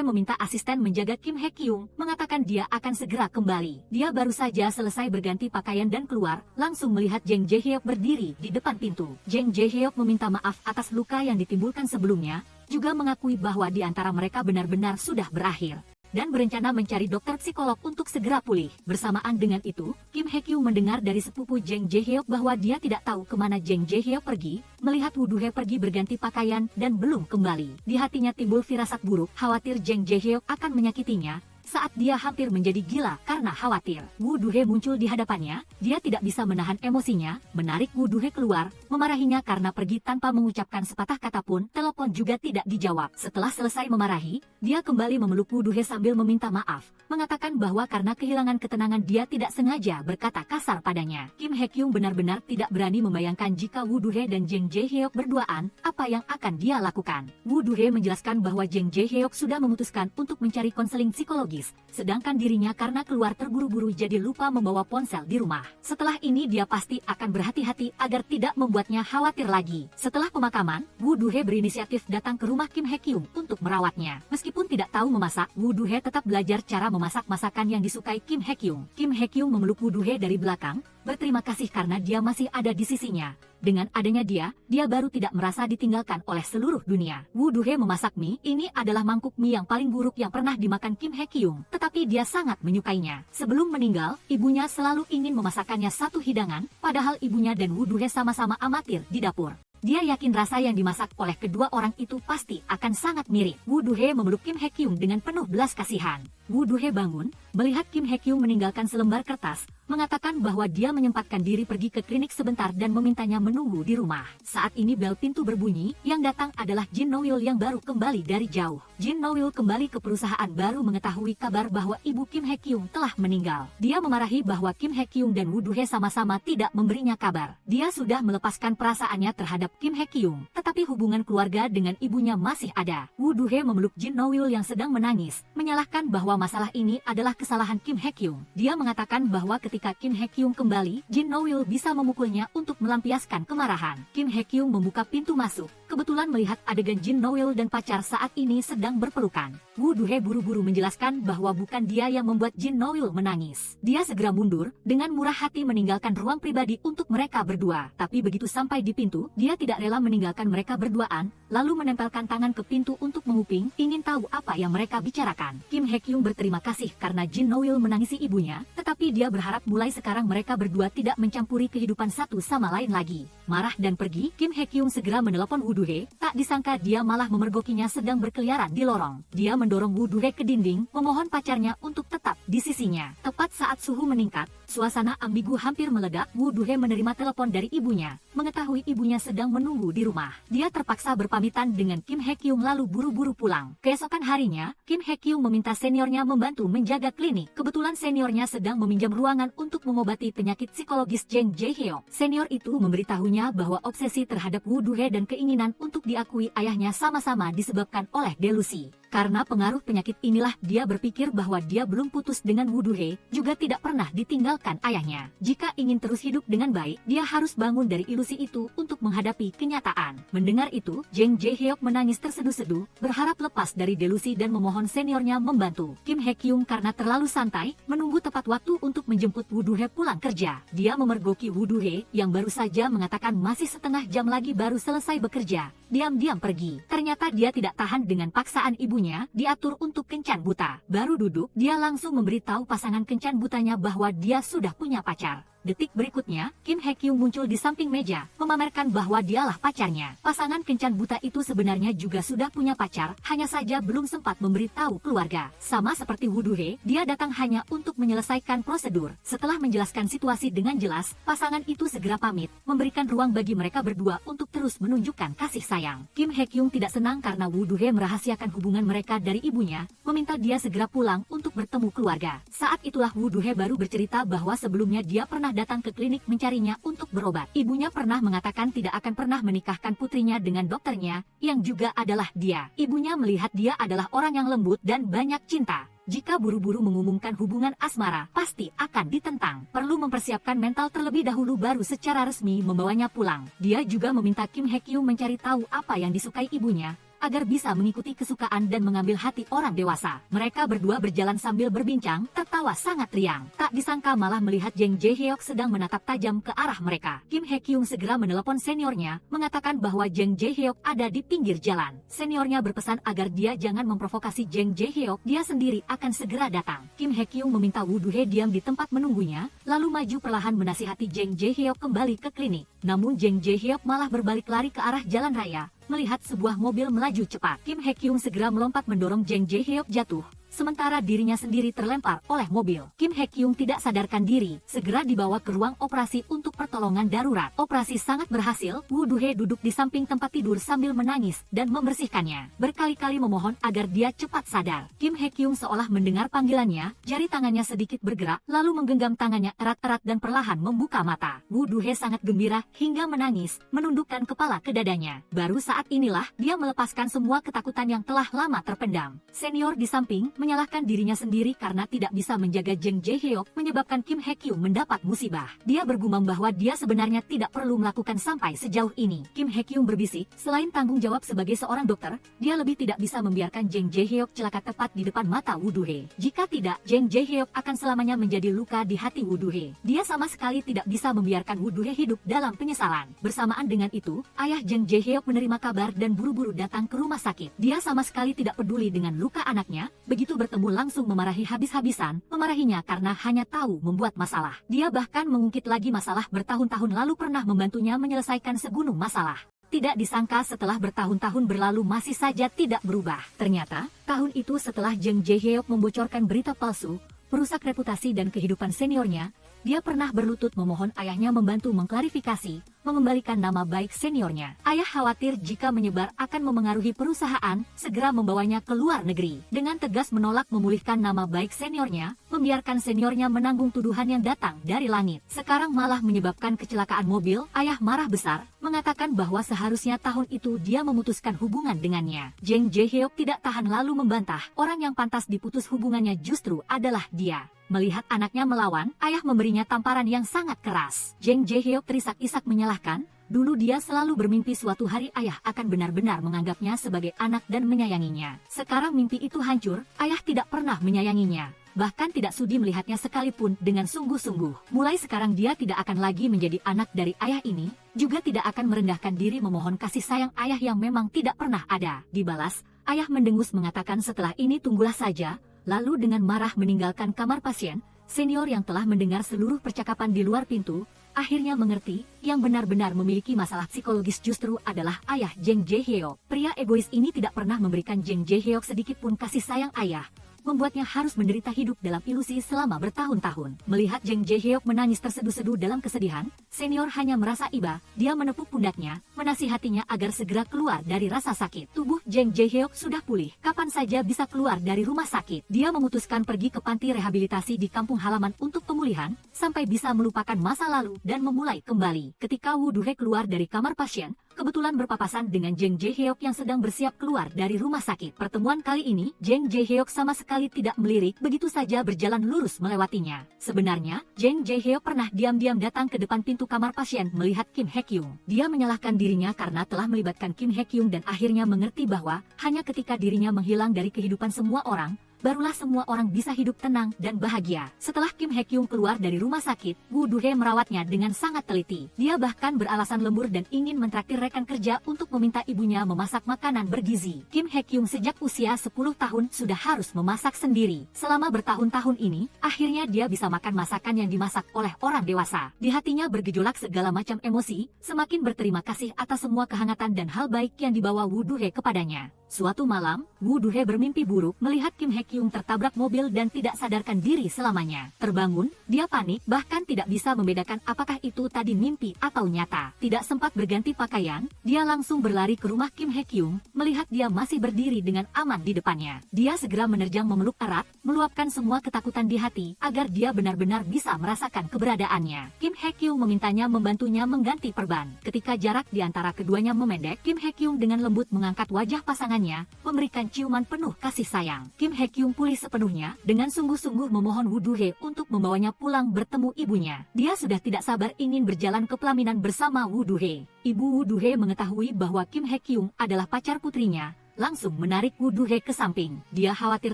meminta asisten menjaga Kim Hye Kyung, mengatakan dia akan segera kembali. Dia baru saja selesai berganti pakaian dan keluar, langsung melihat Jang Jae-hyuk berdiri di depan pintu. Jang Jae-hyuk meminta maaf atas luka yang ditimbulkan sebelumnya, juga mengakui bahwa di antara mereka benar-benar sudah berakhir, dan berencana mencari dokter psikolog untuk segera pulih. Bersamaan dengan itu, Kim Hye Kyung mendengar dari sepupu Jang Jae-hyuk bahwa dia tidak tahu kemana Jang Jae-hyuk pergi, melihat Woo Do-hye pergi berganti pakaian dan belum kembali. Di hatinya timbul firasat buruk, khawatir Jang Jae-hyuk akan menyakitinya. Saat dia hampir menjadi gila karena khawatir, Woo Do-hye muncul di hadapannya. Dia tidak bisa menahan emosinya, menarik Woo Do-hye keluar, memarahinya karena pergi tanpa mengucapkan sepatah kata pun. Telepon juga tidak dijawab. Setelah selesai memarahi, dia kembali memeluk Woo Do-hye sambil meminta maaf, mengatakan bahwa karena kehilangan ketenangan dia tidak sengaja berkata kasar padanya. Kim Hye Kyung benar-benar tidak berani membayangkan jika Woo Do-hye dan Jang Jae-hyuk berduaan, apa yang akan dia lakukan. Woo Do-hye menjelaskan bahwa Jang Jae-hyuk sudah memutuskan untuk mencari konseling psikologis, sedangkan dirinya karena keluar terburu-buru jadi lupa membawa ponsel di rumah. Setelah ini dia pasti akan berhati-hati agar tidak membuatnya khawatir lagi. Setelah pemakaman, Woo Do-hye berinisiatif datang ke rumah Kim Hye Kyung untuk merawatnya. Meskipun tidak tahu memasak, Woo Do-hye tetap belajar cara memasak masakan yang disukai Kim Hye Kyung. Kim Hye Kyung memeluk Woo Do-hye dari belakang, berterima kasih karena dia masih ada di sisinya. Dengan adanya dia baru tidak merasa ditinggalkan oleh seluruh dunia. Woo Do-hye memasak mie. Ini adalah mangkuk mie yang paling buruk yang pernah dimakan Kim Hye Kyung, tetapi dia sangat menyukainya. Sebelum meninggal, ibunya selalu ingin memasakkannya satu hidangan, padahal ibunya dan Woo Do-hye sama-sama amatir di dapur. Dia yakin rasa yang dimasak oleh kedua orang itu pasti akan sangat mirip. Woo Do-hye memeluk Kim Hye Kyung dengan penuh belas kasihan. Woo Do-hye bangun, melihat Kim Hye Kyung meninggalkan selembar kertas, mengatakan bahwa dia menyempatkan diri pergi ke klinik sebentar dan memintanya menunggu di rumah. Saat ini bel pintu berbunyi, yang datang adalah Jin No-il yang baru kembali dari jauh. Jin No-il kembali ke perusahaan baru mengetahui kabar bahwa ibu Kim Hye Kyung telah meninggal. Dia memarahi bahwa Kim Hye Kyung dan Woo Do-hye sama-sama tidak memberinya kabar. Dia sudah melepaskan perasaannya terhadap Kim Hye Kyung, tetapi hubungan keluarga dengan ibunya masih ada. Woo Do-hye memeluk Jin No-il yang sedang menangis, menyalahkan bahwa masalah ini adalah kesalahan Kim Hye Kyung. Dia mengatakan bahwa ketika ketika Kim Hye-kyung kembali, Jin No-il bisa memukulnya untuk melampiaskan kemarahan. Kim Hye-kyung membuka pintu masuk, kebetulan melihat adegan Jin No-il dan pacar saat ini sedang berpelukan. Woo Do-hye buru-buru menjelaskan bahwa bukan dia yang membuat Jin No-il menangis. Dia segera mundur, dengan murah hati meninggalkan ruang pribadi untuk mereka berdua. Tapi begitu sampai di pintu, dia tidak rela meninggalkan mereka berduaan, lalu menempelkan tangan ke pintu untuk menguping, ingin tahu apa yang mereka bicarakan. Kim Hye-kyung berterima kasih karena Jin No-il menangisi ibunya, tetapi dia berharap mulai sekarang mereka berdua tidak mencampuri kehidupan satu sama lain lagi. Marah dan pergi, Kim Hye-kyung segera menelepon Woo Do-hye, tak disangka dia malah memergokinya sedang berkeliaran di lorong. Dia mendorong Woo Do-hye ke dinding, memohon pacarnya untuk tetap di sisinya. Tepat saat suhu meningkat, suasana ambigu hampir meledak. Woo Do-hye menerima telepon dari ibunya, mengetahui ibunya sedang menunggu di rumah. Dia terpaksa berpamitan dengan Kim Hye-kyung lalu buru-buru pulang. Keesokan harinya, Kim Hye-kyung meminta seniornya membantu menjaga klinik. Kebetulan seniornya sedang meminjam ruangan untuk mengobati penyakit psikologis Jang Jae-hyuk. Senior itu memberitahunya bahwa obsesi terhadap Woo Do-hye dan keinginan untuk diakui ayahnya sama-sama disebabkan oleh delusi. Karena pengaruh penyakit inilah dia berpikir bahwa dia belum putus dengan Woo Do-hye, juga tidak pernah ditinggalkan ayahnya. Jika ingin terus hidup dengan baik, dia harus bangun dari ilusi itu untuk menghadapi kenyataan. Mendengar itu, Jang Jae-hyuk menangis terseduh-seduh, berharap lepas dari delusi dan memohon seniornya membantu. Kim Hye-kyung karena terlalu santai, menunggu tepat waktu untuk menjemput Woo Do-hye pulang kerja. Dia memergoki Woo Do-hye yang baru saja mengatakan masih setengah jam lagi baru selesai bekerja. Diam-diam pergi. Ternyata dia tidak tahan dengan paksaan ibunya, diatur untuk kencan buta. Baru duduk, dia langsung memberitahu pasangan kencan butanya bahwa dia sudah punya pacar. Detik berikutnya, Kim Hye-kyung muncul di samping meja, memamerkan bahwa dialah pacarnya. Pasangan kencan buta itu sebenarnya juga sudah punya pacar, hanya saja belum sempat memberitahu keluarga. Sama seperti Woo Do-hye, dia datang hanya untuk menyelesaikan prosedur. Setelah menjelaskan situasi dengan jelas, pasangan itu segera pamit, memberikan ruang bagi mereka berdua untuk terus menunjukkan kasih sayang. Kim Hye-kyung tidak senang karena Woo Do-hye merahasiakan hubungan mereka dari ibunya, meminta dia segera pulang untuk bertemu keluarga. Saat itulah Woo Do-hye baru bercerita bahwa sebelumnya dia pernah datang ke klinik mencarinya untuk berobat. Ibunya pernah mengatakan tidak akan pernah menikahkan putrinya dengan dokternya, yang juga adalah dia. Ibunya melihat dia adalah orang yang lembut dan banyak cinta. Jika buru-buru mengumumkan hubungan asmara, pasti akan ditentang. Perlu mempersiapkan mental terlebih dahulu baru secara resmi membawanya pulang. Dia juga meminta Kim Hye-kyung mencari tahu apa yang disukai ibunya, agar bisa mengikuti kesukaan dan mengambil hati orang dewasa. Mereka berdua berjalan sambil berbincang, tertawa sangat riang. Tak disangka malah melihat Jang Jae-hyuk sedang menatap tajam ke arah mereka. Kim Hye-kyung segera menelepon seniornya, mengatakan bahwa Jang Jae-hyuk ada di pinggir jalan. Seniornya berpesan agar dia jangan memprovokasi Jang Jae-hyuk, dia sendiri akan segera datang. Kim Hye-kyung meminta Woo Do-hye diam di tempat menunggunya, lalu maju perlahan menasihati Jang Jae-hyuk kembali ke klinik. Namun Jang Jae-hyuk malah berbalik lari ke arah jalan raya, melihat sebuah mobil melaju cepat. Kim Hye-kyung segera melompat mendorong Jang Jae-hyuk jatuh, sementara dirinya sendiri terlempar oleh mobil. Kim Hye-kyung tidak sadarkan diri, segera dibawa ke ruang operasi untuk pertolongan darurat. Operasi sangat berhasil. Woo Do-hye duduk di samping tempat tidur sambil menangis dan membersihkannya, berkali-kali memohon agar dia cepat sadar. Kim Hye-kyung seolah mendengar panggilannya, jari tangannya sedikit bergerak, lalu menggenggam tangannya erat-erat dan perlahan membuka mata. Woo Do-hye sangat gembira hingga menangis, menundukkan kepala ke dadanya. Baru saat inilah dia melepaskan semua ketakutan yang telah lama terpendam. Senior di samping menyalahkan dirinya sendiri karena tidak bisa menjaga Jang Jae-hyuk, menyebabkan Kim Hye-kyung mendapat musibah. Dia bergumam bahwa dia sebenarnya tidak perlu melakukan sampai sejauh ini. Kim Hye-kyung berbisik, selain tanggung jawab sebagai seorang dokter, dia lebih tidak bisa membiarkan Jang Jae-hyuk celaka tepat di depan mata Woo Do-hye. Jika tidak, Jang Jae-hyuk akan selamanya menjadi luka di hati Woo Do-hye. Dia sama sekali tidak bisa membiarkan Woo Do-hye hidup dalam penyesalan. Bersamaan dengan itu, ayah Jang Jae-hyuk menerima kabar dan buru-buru datang ke rumah sakit. Dia sama sekali tidak peduli dengan luka anaknya, begitu bertemu langsung memarahi habis-habisan, memarahinya karena hanya tahu membuat masalah. Dia bahkan mengungkit lagi masalah bertahun-tahun lalu pernah membantunya menyelesaikan segunung masalah. Tidak disangka setelah bertahun-tahun berlalu masih saja tidak berubah. Ternyata, tahun itu setelah Jang Jae-hyuk membocorkan berita palsu, merusak reputasi dan kehidupan seniornya, dia pernah berlutut memohon ayahnya membantu mengklarifikasi, mengembalikan nama baik seniornya. Ayah khawatir jika menyebar akan memengaruhi perusahaan, segera membawanya ke luar negeri. Dengan tegas menolak memulihkan nama baik seniornya, membiarkan seniornya menanggung tuduhan yang datang dari langit. Sekarang malah menyebabkan kecelakaan mobil, ayah marah besar, mengatakan bahwa seharusnya tahun itu dia memutuskan hubungan dengannya. Jang Jae-hyuk tidak tahan lalu membantah, orang yang pantas diputus hubungannya justru adalah dia. Melihat anaknya melawan, ayah memberinya tamparan yang sangat keras. Jang Jae-hyuk terisak-isak menyalahkan. Dulu dia selalu bermimpi suatu hari ayah akan benar-benar menganggapnya sebagai anak dan menyayanginya. Sekarang mimpi itu hancur, ayah tidak pernah menyayanginya. Bahkan tidak sudi melihatnya sekalipun dengan sungguh-sungguh. Mulai sekarang dia tidak akan lagi menjadi anak dari ayah ini, juga tidak akan merendahkan diri memohon kasih sayang ayah yang memang tidak pernah ada. Dibalas, ayah mendengus mengatakan setelah ini tunggulah saja, lalu dengan marah meninggalkan kamar pasien. Senior yang telah mendengar seluruh percakapan di luar pintu, akhirnya mengerti, yang benar-benar memiliki masalah psikologis justru adalah ayah Jang Jae-hyuk. Pria egois ini tidak pernah memberikan Jang Jae-hyuk sedikit pun kasih sayang ayah, membuatnya harus menderita hidup dalam ilusi selama bertahun-tahun. Melihat Jang Jae-hyuk menangis terseduh-seduh dalam kesedihan, senior hanya merasa iba. Dia menepuk pundaknya, menasihatinya agar segera keluar dari rasa sakit. Tubuh Jang Jae-hyuk sudah pulih, kapan saja bisa keluar dari rumah sakit. Dia memutuskan pergi ke panti rehabilitasi di kampung halaman untuk pemulihan, sampai bisa melupakan masa lalu dan memulai kembali. Ketika Woo Do-hae keluar dari kamar pasien, kebetulan berpapasan dengan Jang Jae-hyuk yang sedang bersiap keluar dari rumah sakit. Pertemuan kali ini, Jang Jae-hyuk sama sekali tidak melirik, begitu saja berjalan lurus melewatinya. Sebenarnya, Jang Jae-hyuk pernah diam-diam datang ke depan pintu kamar pasien melihat Kim Hye-kyung. Dia menyalahkan dirinya karena telah melibatkan Kim Hye-kyung dan akhirnya mengerti bahwa hanya ketika dirinya menghilang dari kehidupan semua orang, barulah semua orang bisa hidup tenang dan bahagia. Setelah Kim Hye-kyung keluar dari rumah sakit, Woo Do-hae merawatnya dengan sangat teliti. Dia bahkan beralasan lembur dan ingin mentraktir rekan kerja untuk meminta ibunya memasak makanan bergizi. Kim Hye-kyung sejak usia 10 tahun sudah harus memasak sendiri. Selama bertahun-tahun ini, akhirnya dia bisa makan masakan yang dimasak oleh orang dewasa. Di hatinya bergejolak segala macam emosi, semakin berterima kasih atas semua kehangatan dan hal baik yang dibawa Woo Do-hae kepadanya. Suatu malam, Woo Do-hae bermimpi buruk melihat Kim Hye-kyung tertabrak mobil dan tidak sadarkan diri selamanya. Terbangun, dia panik, bahkan tidak bisa membedakan apakah itu tadi mimpi atau nyata. Tidak sempat berganti pakaian, dia langsung berlari ke rumah Kim Hye-kyung, melihat dia masih berdiri dengan aman di depannya. Dia segera menerjang memeluk erat, meluapkan semua ketakutan di hati, agar dia benar-benar bisa merasakan keberadaannya. Kim Hye-kyung memintanya membantunya mengganti perban. Ketika jarak di antara keduanya memendek, Kim Hye-kyung dengan lembut mengangkat wajah pasangan memberikan ciuman penuh kasih sayang. Kim Hye-kyung pulih sepenuhnya, dengan sungguh-sungguh memohon Woo Do-hae untuk membawanya pulang bertemu ibunya. Dia sudah tidak sabar ingin berjalan ke pelaminan bersama Woo Do-hae. Ibu Woo Do-hae mengetahui bahwa Kim Hye-kyung adalah pacar putrinya, langsung menarik Woo Do-hae ke samping. Dia khawatir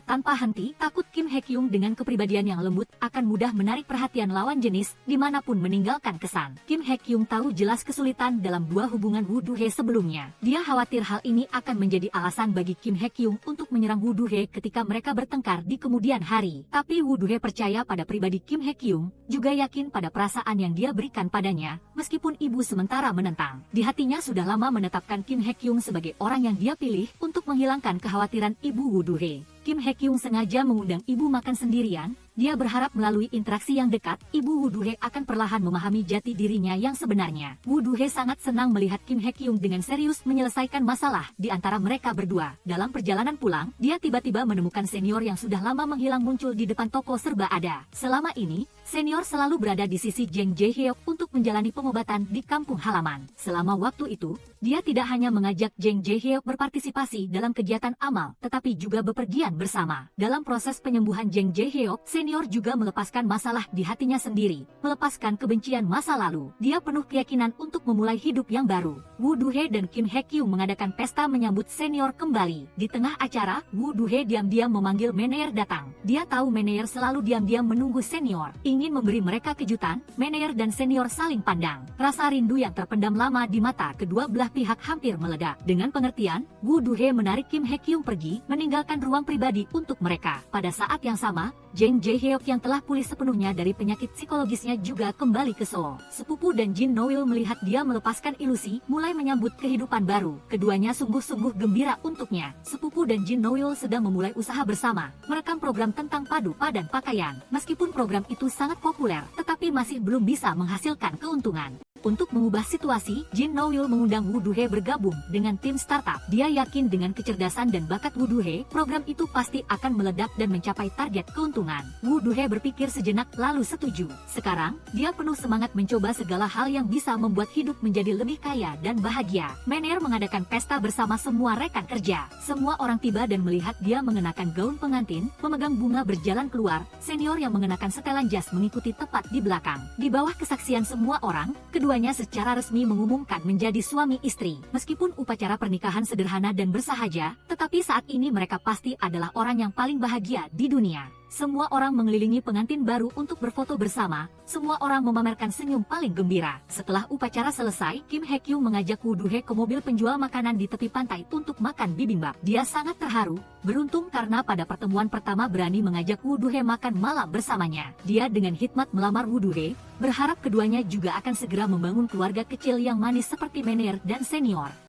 tanpa henti, takut Kim Hye-kyung dengan kepribadian yang lembut akan mudah menarik perhatian lawan jenis dimanapun meninggalkan kesan. Kim Hye-kyung tahu jelas kesulitan dalam dua hubungan Woo Do-hae sebelumnya. Dia khawatir hal ini akan menjadi alasan bagi Kim Hye-kyung untuk menyerang Woo Do-hae ketika mereka bertengkar di kemudian hari. Tapi Woo Do-hae percaya pada pribadi Kim Hye-kyung, juga yakin pada perasaan yang dia berikan padanya, meskipun ibu sementara menentang. Di hatinya sudah lama menetapkan Kim Hye-kyung sebagai orang yang dia pilih untuk menghilangkan kekhawatiran ibu Woo Do-hae. Kim Hye-kyung sengaja mengundang ibu makan sendirian. Dia berharap melalui interaksi yang dekat, ibu Woo Do-hae akan perlahan memahami jati dirinya yang sebenarnya. Woo Do-hae sangat senang melihat Kim Hye-kyung dengan serius menyelesaikan masalah di antara mereka berdua. Dalam perjalanan pulang, dia tiba-tiba menemukan senior yang sudah lama menghilang muncul di depan toko serba ada. Selama ini, senior selalu berada di sisi Jang Jae-hyuk untuk menjalani pengobatan di kampung halaman. Selama waktu itu, dia tidak hanya mengajak Jang Jae-hyuk berpartisipasi dalam kegiatan amal, tetapi juga bepergian bersama. Dalam proses penyembuhan Jang Jae-hyuk, senior juga melepaskan masalah di hatinya sendiri, melepaskan kebencian masa lalu. Dia penuh keyakinan untuk memulai hidup yang baru. Woo Do-hae dan Kim Hye-kyung mengadakan pesta menyambut senior kembali. Di tengah acara, Woo Do-hae diam-diam memanggil manajer datang. Dia tahu manajer selalu diam-diam menunggu senior, ingin memberi mereka kejutan. Manajer dan senior saling pandang. Rasa rindu yang terpendam lama di mata kedua belah pihak hampir meledak. Dengan pengertian, Woo Do-hae menarik Kim Hye-kyung pergi, meninggalkan ruang pribadi untuk mereka. Pada saat yang sama, Jang Jae-hyuk yang telah pulih sepenuhnya dari penyakit psikologisnya juga kembali ke Seoul. Sepupu dan Jin No-il melihat dia melepaskan ilusi, mulai menyambut kehidupan baru. Keduanya sungguh-sungguh gembira untuknya. Sepupu dan Jin No-il sedang memulai usaha bersama, merekam program tentang padu padan pakaian. Meskipun program itu sangat populer, tetapi masih belum bisa menghasilkan keuntungan. Untuk mengubah situasi, Jin Noyul mengundang Woo Do-hye bergabung dengan tim startup. Dia yakin dengan kecerdasan dan bakat Woo Do-hye, program itu pasti akan meledak dan mencapai target keuntungan. Woo Do-hye berpikir sejenak lalu setuju. Sekarang, dia penuh semangat mencoba segala hal yang bisa membuat hidup menjadi lebih kaya dan bahagia. Manair mengadakan pesta bersama semua rekan kerja. Semua orang tiba dan melihat dia mengenakan gaun pengantin, memegang bunga berjalan keluar. Senior yang mengenakan setelan jas mengikuti tepat di belakang. Di bawah kesaksian semua orang, keduanya secara resmi mengumumkan menjadi suami istri. Meskipun upacara pernikahan sederhana dan bersahaja, tetapi saat ini mereka pasti adalah orang yang paling bahagia di dunia. Semua orang mengelilingi pengantin baru untuk berfoto bersama. Semua orang memamerkan senyum paling gembira. Setelah upacara selesai, Kim Hye-kyu mengajak Woo Do-hye ke mobil penjual makanan di tepi pantai untuk makan bibimbap. Dia sangat terharu, beruntung karena pada pertemuan pertama berani mengajak Woo Do-hye makan malam bersamanya. Dia dengan hikmat melamar Woo Do-hye, berharap keduanya juga akan segera membangun keluarga kecil yang manis seperti Manair dan Senior.